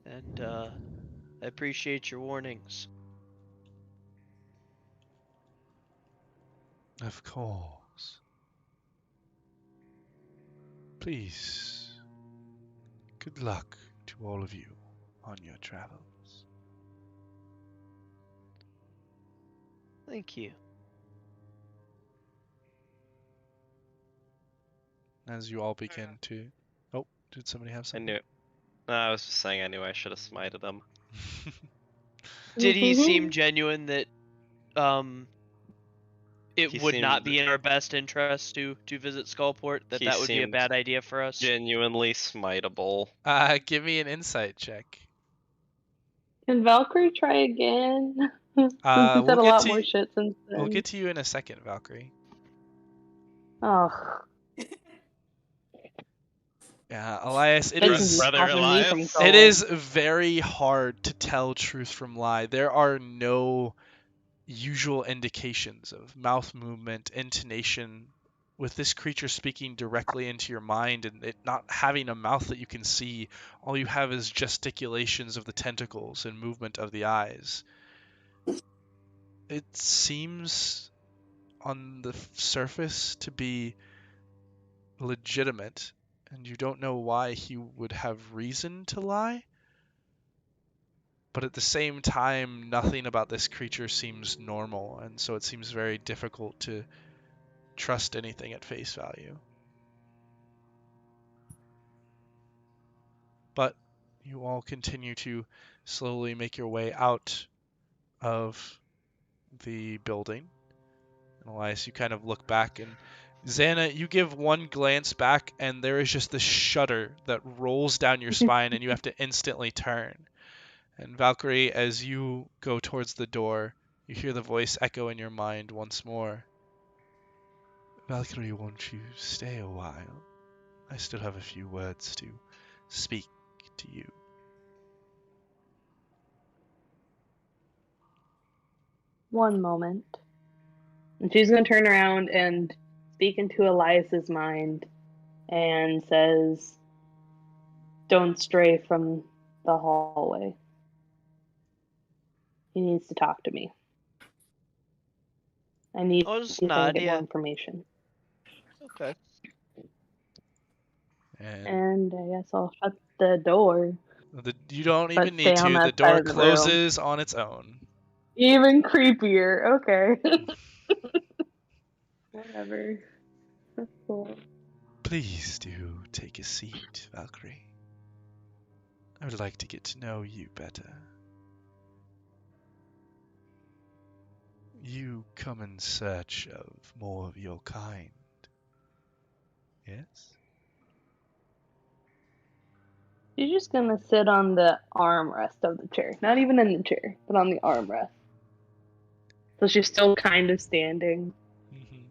And I appreciate your warnings. Of course. Please, good luck to all of you on your travels. Thank you. As you all begin to... Oh, did somebody have I something? knew. No, I was just saying I knew I should have smited him. Did he seem genuine that it He would not seemed be in our best interest to visit Skullport? He That would be a seemed bad idea for us? genuinely smiteable. Give me an insight check. Can Valkyrie try again? He's We'll said a get lot to more you- shit since then. We'll get to you in a second, Valkyrie. Oh, Yeah, Elias, it they can is... be Brother stopping me from Elias? trouble. It is very hard to tell truth from lie. There are no usual indications of mouth movement, intonation, with this creature speaking directly into your mind and it not having a mouth that you can see. All you have is gesticulations of the tentacles and movement of the eyes. It seems on the surface to be legitimate, and you don't know why he would have reason to lie. But at the same time, nothing about this creature seems normal, and so it seems very difficult to trust anything at face value. But you all continue to slowly make your way out of the building. And Elias, you kind of look back, and Xana, you give one glance back, and there is just this shudder that rolls down your spine, and you have to instantly turn. And Valkyrie, as you go towards the door, you hear the voice echo in your mind once more. Valkyrie, won't you stay a while? I still have a few words to speak to you. One moment. And she's going to turn around and speak into Elias's mind and says, "Don't stray from the hallway. He needs to talk to me. I need Oh, to just see if I can nod, get more yeah. information." Okay. And I guess I'll shut the door. You don't But even stay need on to. The that side door of the room. closes on its own. Even creepier. Okay. Whatever. That's cool. Please do take a seat, Valcrie. I would like to get to know you better. You come in search of more of your kind, yes? She's just gonna sit on the armrest of the chair. Not even in the chair, but on the armrest. So she's still kind of standing. Mm-hmm.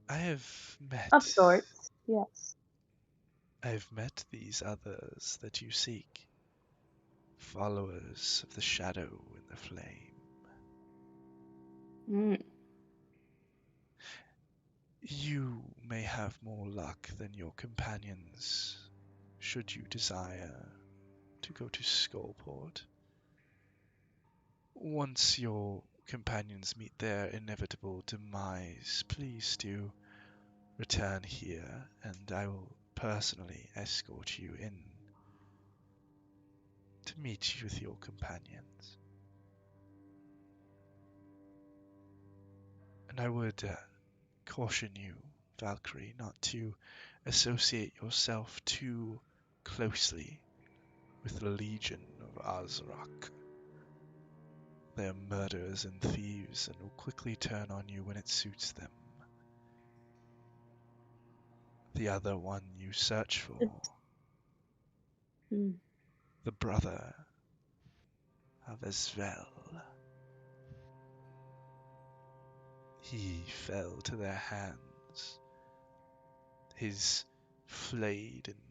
I have met. Of sorts, yes. I have met these others that you seek, followers of the shadow and the flame. Mm. You may have more luck than your companions, should you desire to go to Skullport. Once your companions meet their inevitable demise, please do return here, and I will personally escort you in to meet you with your companions. And I would caution you, Valcrie, not to associate yourself too closely with the Legion of Azrok. They are murderers and thieves and will quickly turn on you when it suits them. The other one you search for, Mm. the brother of Zella. He fell to their hands. His flayed and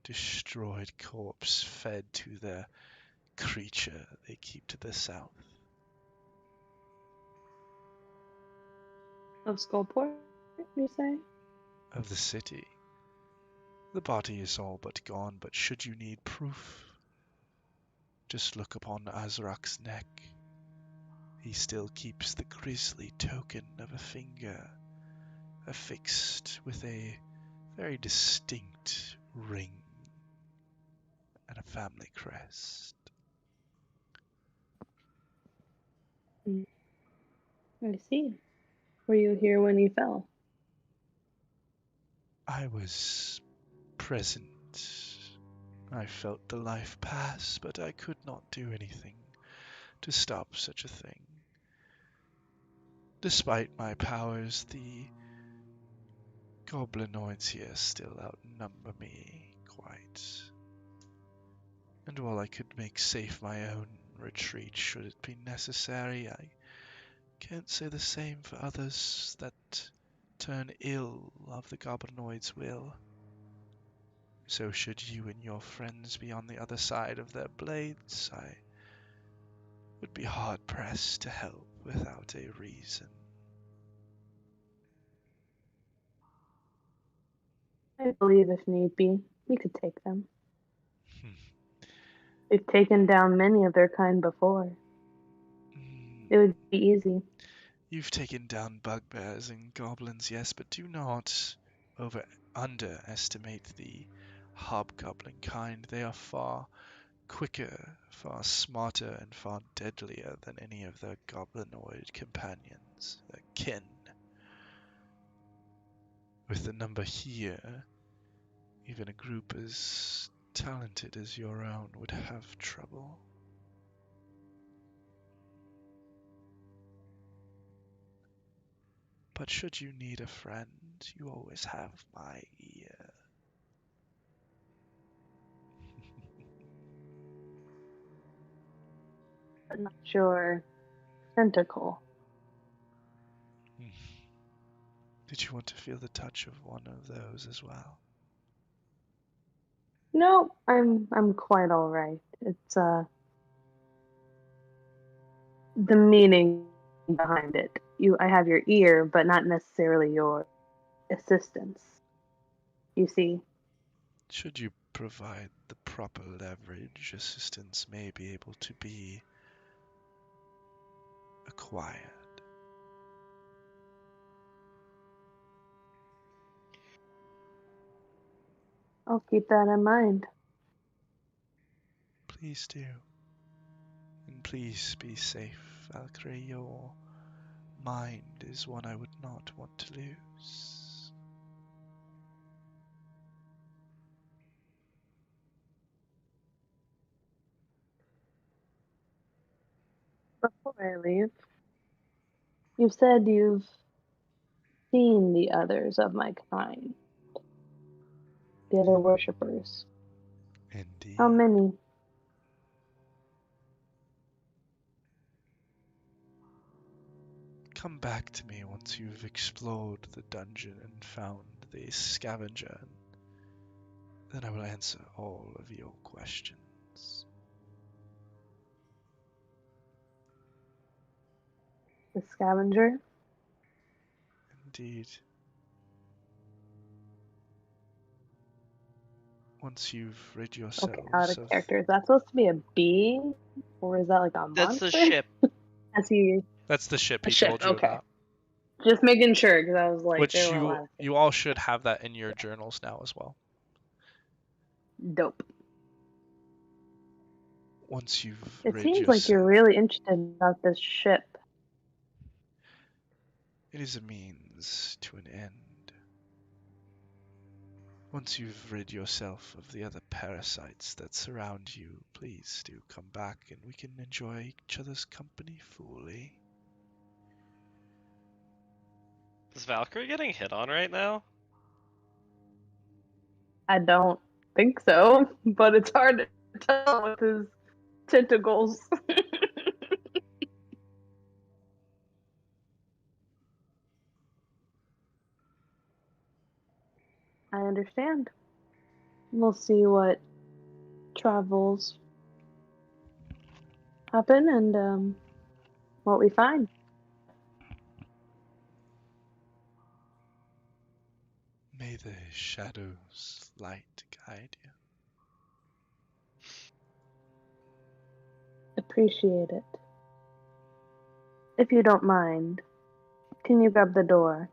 destroyed corpse fed to the creature they keep to the south. Of Skullport, you say? Of the city. The body is all but gone, but should you need proof, just look upon Azrok's neck. He still keeps the grisly token of a finger affixed with a very distinct ring and a family crest. I see. Were you here when he fell? I was present. I felt the life pass, but I could not do anything to stop such a thing. Despite my powers, the goblinoids here still outnumber me quite. And while I could make safe my own retreat should it be necessary, I can't say the same for others that turn ill of the goblinoids' will. So should you and your friends be on the other side of their blades, I would be hard-pressed to help without a reason. I believe if need be, we could take them. Hmm. We've taken down many of their kind before. It would be easy. You've taken down bugbears and goblins, yes, but do not underestimate the hobgoblin kind. They are far quicker, far smarter, and far deadlier than any of their goblinoid companions, their kin. With the number here, even a group as talented as your own would have trouble. But should you need a friend, you always have my ear. But not sure. Tentacle. Did you want to feel the touch of one of those as well? No, I'm quite all right. It's the meaning behind it. I have your ear, but not necessarily your assistance. You see? Should you provide the proper leverage, assistance may be able to be acquired. I'll keep that in mind. Please do. And please be safe, Valcrie. Your mind is one I would not want to lose. Before I leave, you said you've seen the others of my kind, the other worshippers. Indeed. How many? Come back to me once you've explored the dungeon and found the scavenger, and then I will answer all of your questions. The scavenger? Indeed. Once you've rid yourselves Okay, out of of... character. Is that supposed to be a being? Or is that like a That's monster? the ship. As he... That's the ship A he ship, told you okay. about. Just making sure, because I was like, Which there were a lot of you all should have that in your journals now as well. dope. Once you've It rid seems yourself... like you're really interested about this ship. It is a means to an end. Once you've rid yourself of the other parasites that surround you, please do come back and we can enjoy each other's company fully. Is Valkyrie getting hit on right now? I don't think so, but it's hard to tell with his tentacles. I understand. We'll see what travels happen and what we find. May the shadows light guide you. Appreciate it. If you don't mind, can you grab the door?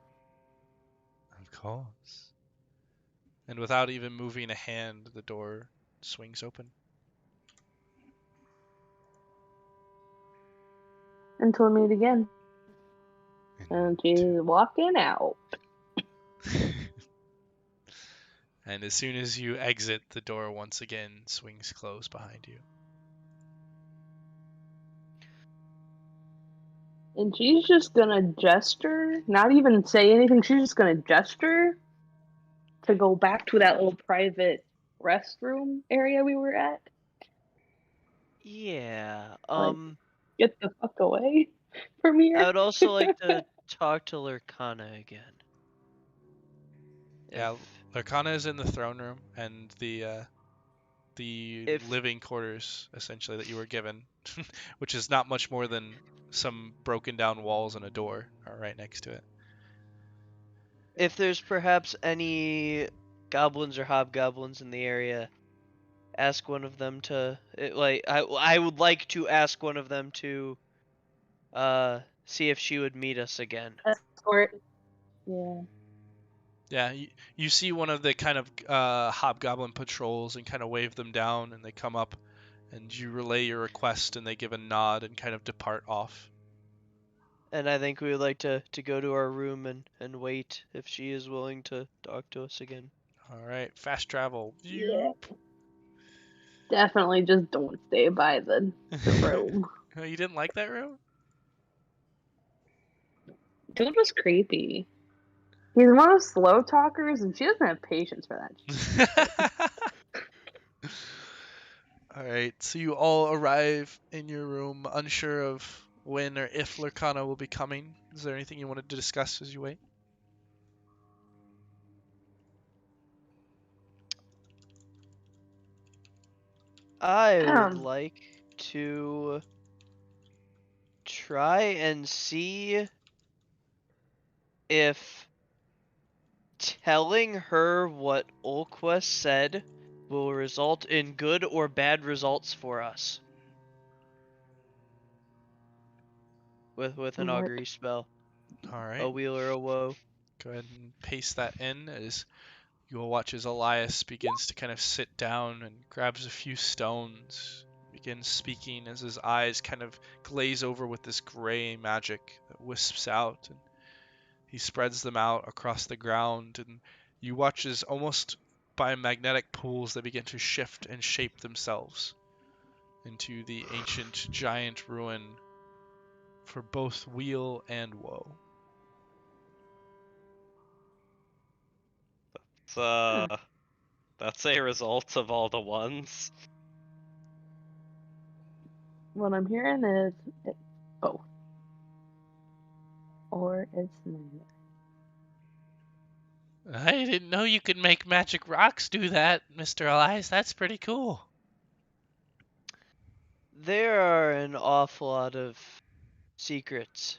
Of course. And without even moving a hand, the door swings open. Until we meet again. And she's walking out. And as soon as you exit, the door once again swings closed behind you. And she's just gonna gesture, not even say anything, she's just gonna gesture to go back to that little private restroom area we were at. Yeah. Get the fuck away from here. I would also like to talk to Lurkana again. Yeah, Lurkana is in the throne room, and the living quarters, essentially, that you were given, which is not much more than some broken down walls and a door, are right next to it. If there's perhaps any goblins or hobgoblins in the area, ask one of them to I would like to ask one of them to see if she would meet us again. Escort. Yeah. Yeah, you see one of the kind of hobgoblin patrols and kind of wave them down, and they come up, and you relay your request, and they give a nod and kind of depart off. And I think we would like to go to our room and wait if she is willing to talk to us again. All right, fast travel. Yeah. Definitely just don't stay by the room. You didn't like that room? Dude was creepy. He's one of those slow talkers, and she doesn't have patience for that. All right, so you all arrive in your room, unsure of when or if Lurkana will be coming. Is there anything you wanted to discuss as you wait? I would like to try and see if telling her what Ulquist said will result in good or bad results for us. With an augury spell. All right. A wheel or a woe. Go ahead and paste that in as you will watch as Elias begins to kind of sit down and grabs a few stones, begins speaking as his eyes kind of glaze over with this gray magic that wisps out, and he spreads them out across the ground, and you watch as almost by magnetic pools they begin to shift and shape themselves into the ancient giant ruin for both weal and woe. That's a result of all the ones. What I'm hearing is it's both. Or it's neither. I didn't know you could make magic rocks do that, Mr. Elias. That's pretty cool. There are an awful lot of secrets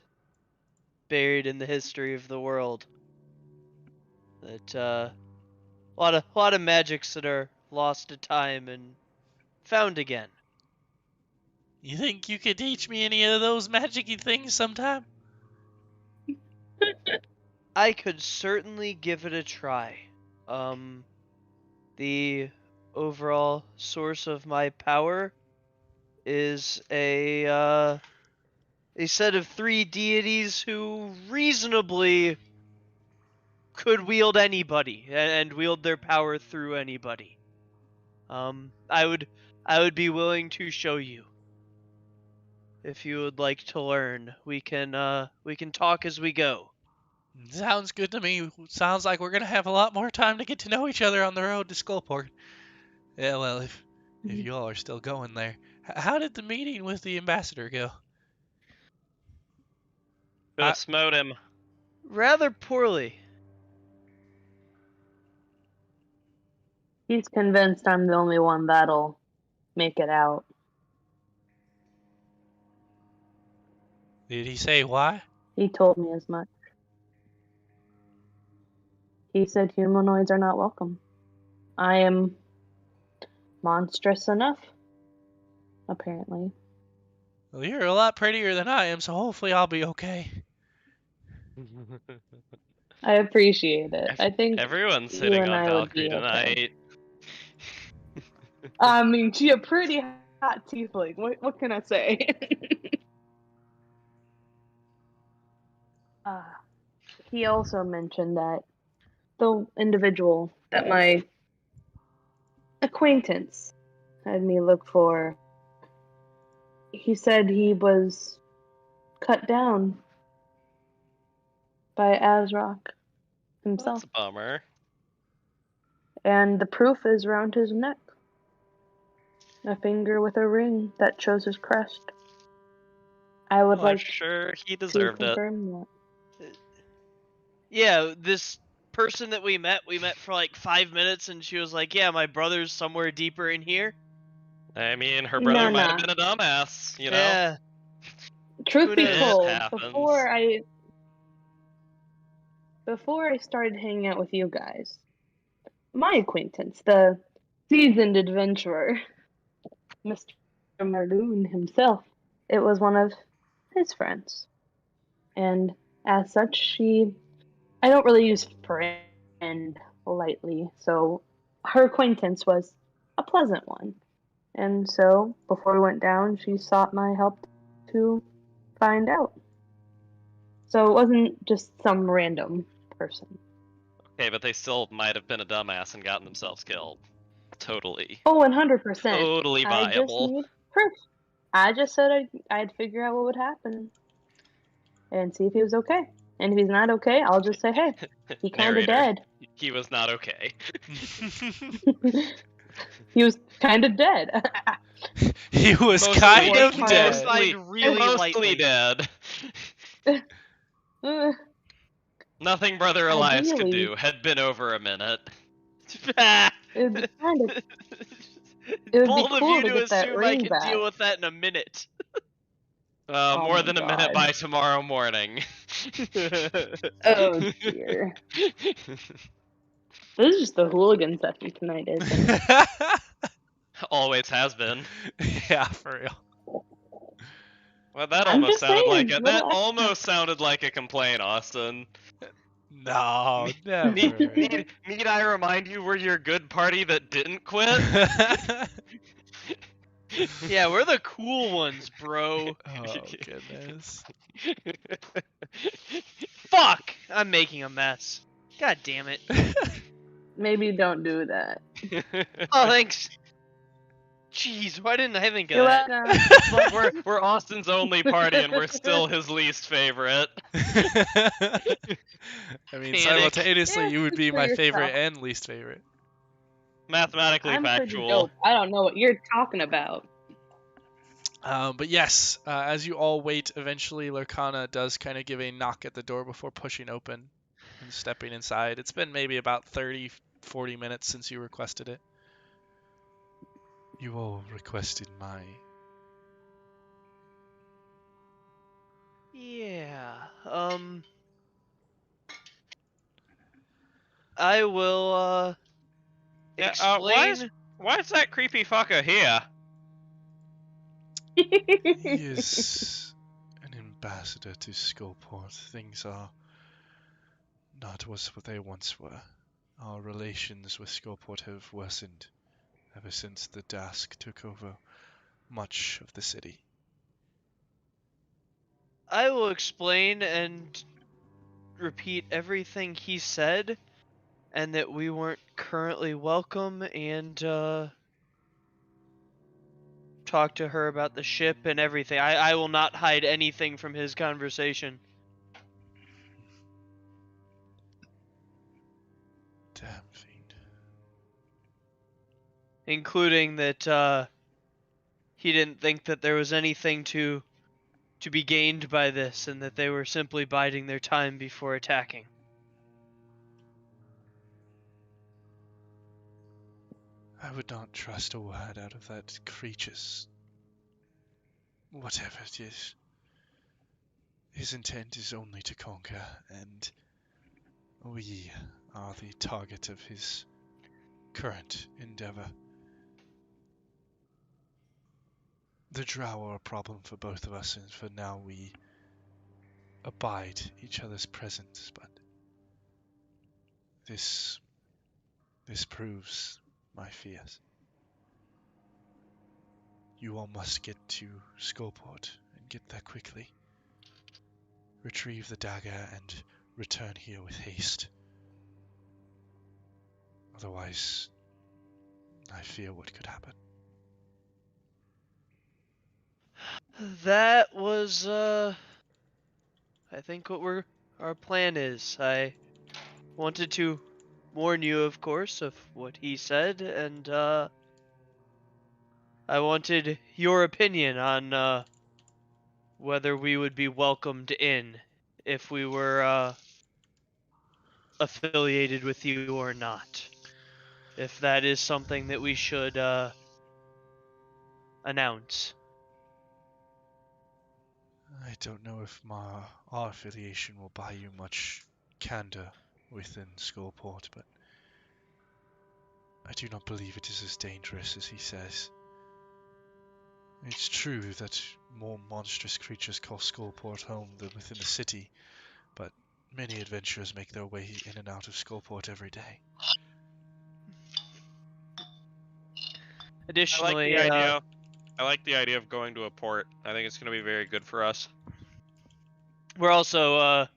buried in the history of the world. That a lot of magics that are lost to time and found again. You think you could teach me any of those magic-y things sometime? I could certainly give it a try. The overall source of my power is a set of 3 deities who reasonably could wield anybody and wield their power through anybody. I would be willing to show you. If you would like to learn, we can talk as we go. Sounds good to me. Sounds like we're gonna have a lot more time to get to know each other on the road to Skullport. Yeah, well, if you all are still going there. How did the meeting with the ambassador go? Could have smote him. Rather poorly. He's convinced I'm the only one that'll make it out. Did he say why? He told me as much. He said humanoids are not welcome. I am monstrous enough, apparently. Well, you're a lot prettier than I am, so hopefully I'll be okay. I appreciate it. I think Everyone's you sitting and on I would be Valcrie tonight. I mean, she a pretty hot tiefling. What can I say? He also mentioned that the individual that my acquaintance had me look for, he said he was cut down by Azrok himself. That's a bummer. And the proof is around his neck. A finger with a ring that shows his crest. I would I'm like sure he to deserved it. confirm that. Yeah, this person that we met for like 5 minutes, and she was like, "Yeah, my brother's somewhere deeper in here." I mean, her brother might have No. been a dumbass, you know? Yeah. Truth Who be knows? told, It happens. before I started hanging out with you guys, my acquaintance, the seasoned adventurer, Mr. Mardoon himself, it was one of his friends. And as such, I don't really use friend lightly, so her acquaintance was a pleasant one. And so, before we went down, she sought my help to find out. So it wasn't just some random person. Okay, but they still might have been a dumbass and gotten themselves killed. Totally. Oh, 100%. Totally I just viable. need proof. I just said I'd figure out what would happen and see if he was okay. And if he's not okay, I'll just say, hey, he kind of Narrator, dead. He was not okay. He was kind of dead. He was Mostly- kind of mostly- dead. Mostly really Mostly lightly. dead. Uh, Nothing Brother Elias could Ideally. do. Had been over a minute. it'd be kind of It would Bold be of cool you to to get that assume I ring could back. deal with that in a minute. Oh More my than a minute God. by tomorrow morning. Oh dear. This is just the hooligan session tonight, isn't it? Always has been. Yeah, for real. Well, that I'm almost just sounded saying, like little that extra. almost sounded like a complaint, Austin. No, never. Need I remind you we're your good party that didn't quit? Yeah, we're the cool ones, bro. Oh goodness. Fuck! I'm making a mess. God damn it. Maybe don't do that. Oh, thanks. Jeez, why didn't I think of You're that? welcome. It's like we're Austin's only party and we're still his least favorite. I mean, Panic. simultaneously, Yeah, you would speak be for my yourself. favorite and least favorite. Mathematically I'm pretty factual. dope. I don't know what you're talking about. But yes, as you all wait, eventually Lurkana does kind of give a knock at the door before pushing open and stepping inside. It's been maybe about 30, 40 minutes since you requested it. You all requested my... Yeah, I will, Yeah, explain. why is that creepy fucker here? He is an ambassador to Skullport. Things are not what they once were. Our relations with Skullport have worsened ever since the Dask took over much of the city. I will explain and repeat everything he said, and that we weren't currently welcome, and, talk to her about the ship and everything. I will not hide anything from his conversation. Damn fiend. Including that, he didn't think that there was anything to be gained by this, and that they were simply biding their time before attacking. I would not trust a word out of that creature's... whatever it is. His intent is only to conquer, and we are the target of his current endeavor. The drow are a problem for both of us, and for now we abide each other's presence, but this proves my fears. You all must get to Skullport and get there quickly. Retrieve the dagger and return here with haste. Otherwise, I fear what could happen. That was, I think what our plan is. I wanted to warn you, of course, of what he said, and, I wanted your opinion on, whether we would be welcomed in if we were, affiliated with you or not. If that is something that we should, announce. I don't know if our affiliation will buy you much candor within Skullport, but I do not believe it is as dangerous as he says. It's true that more monstrous creatures call Skullport home than within the city, but many adventurers make their way in and out of Skullport every day. Additionally, I like the idea of going to a port. I think it's going to be very good for us. we're also,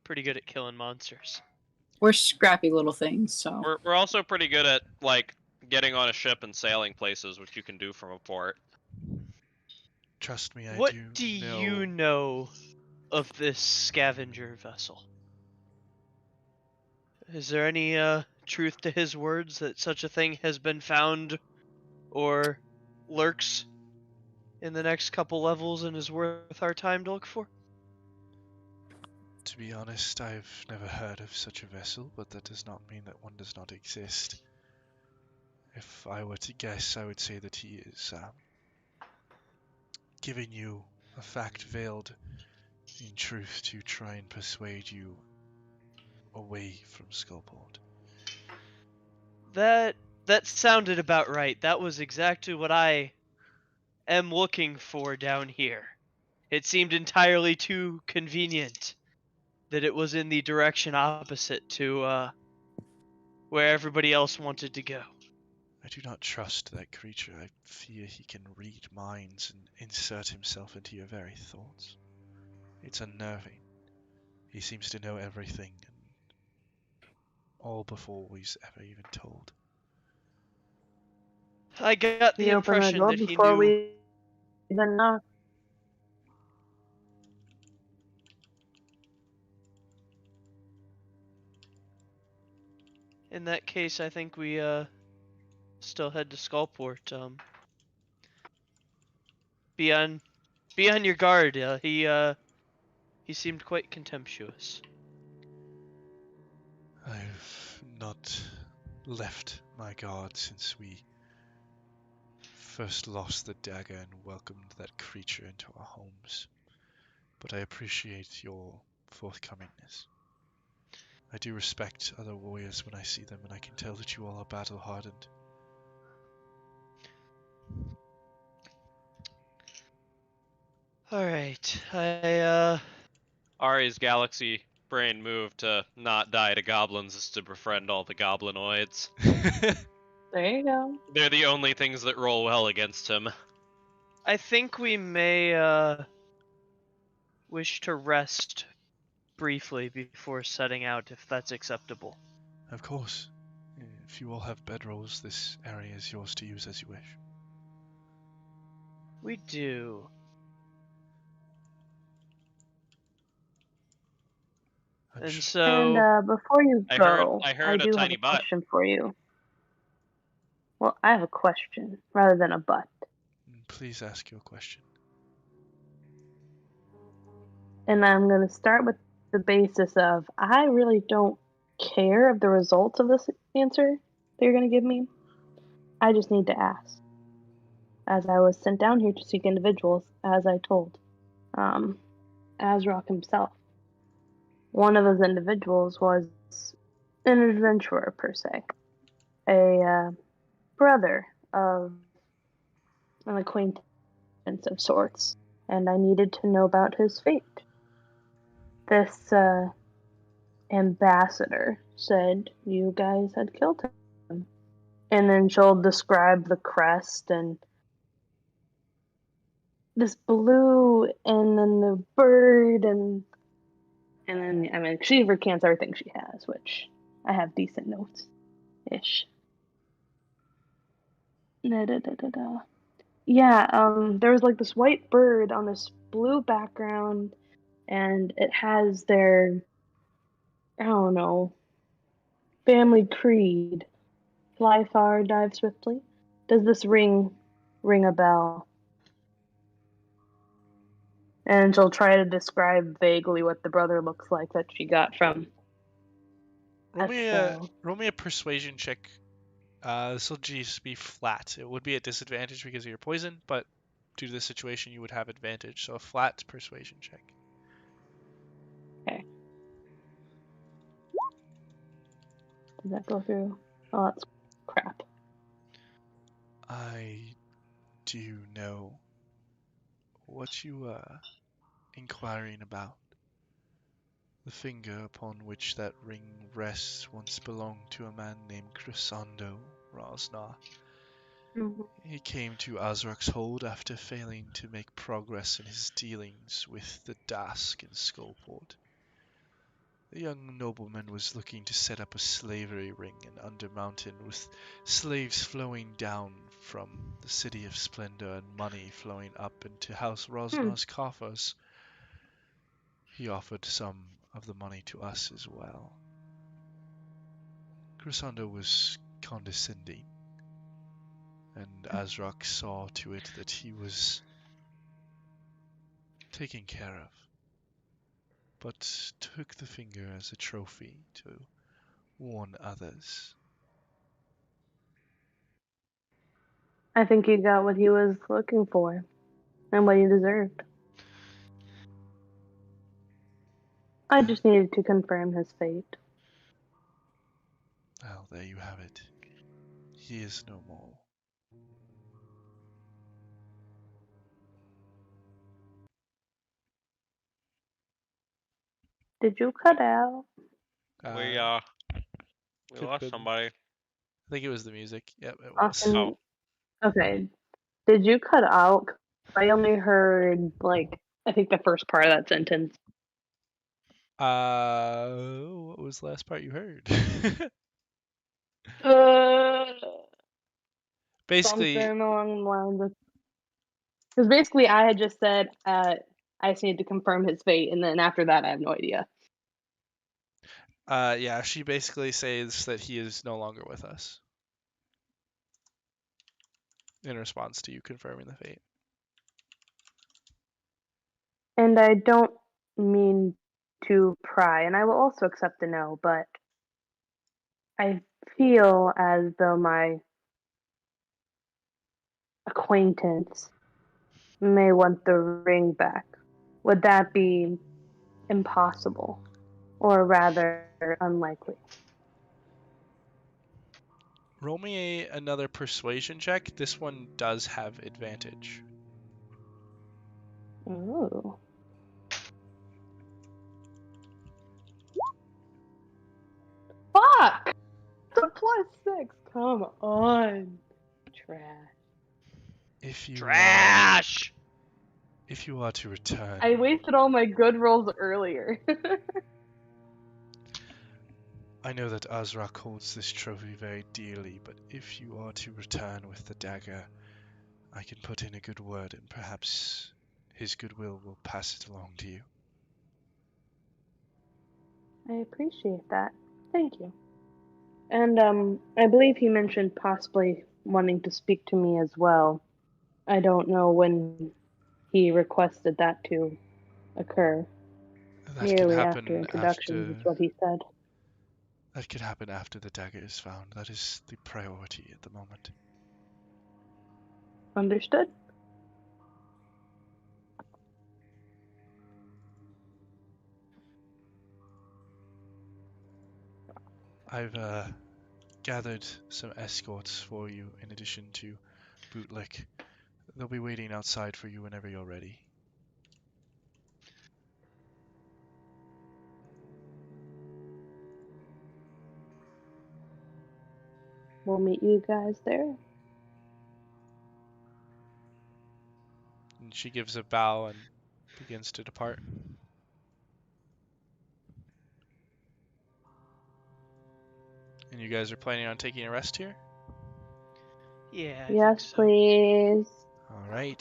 pretty good at killing monsters. We're scrappy little things, so. We're also pretty good at like getting on a ship and sailing places, which you can do from a port. Trust me, What I do know... you know of this scavenger vessel? Is there any truth to his words that such a thing has been found or lurks in the next couple levels and is worth our time to look for? To be honest, I've never heard of such a vessel, but that does not mean that one does not exist. If I were to guess, I would say that he is giving you a fact veiled in truth to try and persuade you away from Skullport. That sounded about right. That was exactly what I am looking for down here. It seemed entirely too convenient that it was in the direction opposite to where everybody else wanted to go. I do not trust that creature. I fear he can read minds and insert himself into your very thoughts. It's unnerving. He seems to know everything, and all before he's ever even told. I got the He opened the impression door that he before knew. we even knocked. In that case, I think we still head to Skullport. Be on your guard. He seemed quite contemptuous. I've not left my guard since we first lost the dagger and welcomed that creature into our homes. But I appreciate your forthcomingness. I do respect other warriors when I see them, and I can tell that you all are battle-hardened. Alright, Ari's galaxy brain move to not die to goblins is to befriend all the goblinoids. There you go. They're the only things that roll well against him. I think we may wish to rest briefly before setting out, if that's acceptable. Of course. If you all have bedrolls, this area is yours to use as you wish. We do. I'm And sure. so, And before you I go, heard a do tiny have a butt. question for you. Well, I have a question rather than a butt. Please ask your question. And I'm going to start with the basis of I really don't care of the results of this answer that you're going to give me. I just need to ask. As I was sent down here to seek individuals, as I told Azrok himself. One of those individuals was an adventurer, per se. A brother of an acquaintance of sorts. And I needed to know about his fate. This ambassador said you guys had killed him. And then she'll describe the crest and this blue and then the bird and then, I mean, she recants everything she has, which I have decent notes ish. Yeah, there was like this white bird on this blue background, and it has their, I don't know, family creed. Fly far, dive swiftly. Does this ring a bell? And she'll try to describe vaguely what the brother looks like that she got from Roll me a Estelle. roll me a persuasion check. This will just be flat. It would be a disadvantage because of your poison, but due to the situation, you would have advantage. So a flat persuasion check. Okay. Did that go through? Oh, that's crap. I do know what you are inquiring about. The finger upon which that ring rests once belonged to a man named Chrysando Rosnar. Mm-hmm. He came to Azrok's hold after failing to make progress in his dealings with the Dask in Skullport. The young nobleman was looking to set up a slavery ring in Undermountain, with slaves flowing down from the City of Splendor and money flowing up into House Rosnar's coffers. He offered some of the money to us as well. Chrysando was condescending, and Azrok saw to it that he was taken care of, but took the finger as a trophy to warn others. I think he got what he was looking for and what he deserved. I just needed to confirm his fate. Well, there you have it. He is no more. Did you cut out? We Could lost been somebody. I think it was the music. Yep, it was. Austin, Oh. okay. Did you cut out? I only heard, like, I think the first part of that sentence. What was the last part you heard? Basically, Something along the lines of. Because basically, I had just said, I just need to confirm his fate, and then after that, I have no idea. yeah, she basically says that he is no longer with us. In response to you confirming the fate. And I don't mean to pry, and I will also accept a no, but I feel as though my acquaintance may want the ring back. Would that be impossible? Or rather, unlikely? Roll me another persuasion check. This one does have advantage. Ooh. Fuck! It's a +6. Come on. Trash. If you Trash! If you are to return, I wasted all my good rolls earlier. I know that Azrok holds this trophy very dearly, but if you are to return with the dagger, I can put in a good word and perhaps his goodwill will pass it along to you. I appreciate that. Thank you. And I believe he mentioned possibly wanting to speak to me as well. I don't know when he requested that to occur. That could Merely after happen introductions is what he said. That could happen after the dagger is found. That is the priority at the moment. Understood? I've gathered some escorts for you in addition to Bootlick. They'll be waiting outside for you whenever you're ready. We'll meet you guys there. And she gives a bow and begins to depart. And you guys are planning on taking a rest here? Yeah, I Yes, think so. please. All right.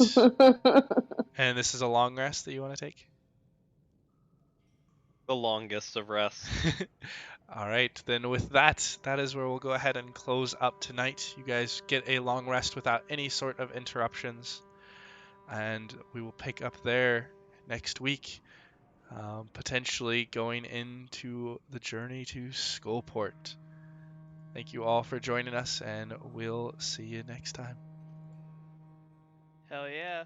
And this is a long rest that you want to take? The longest of rests. All right, then with that, that is where we'll go ahead and close up tonight. You guys get a long rest without any sort of interruptions, and we will pick up there next week, potentially going into the journey to Skullport. Thank you all for joining us, and we'll see you next time. Hell yeah.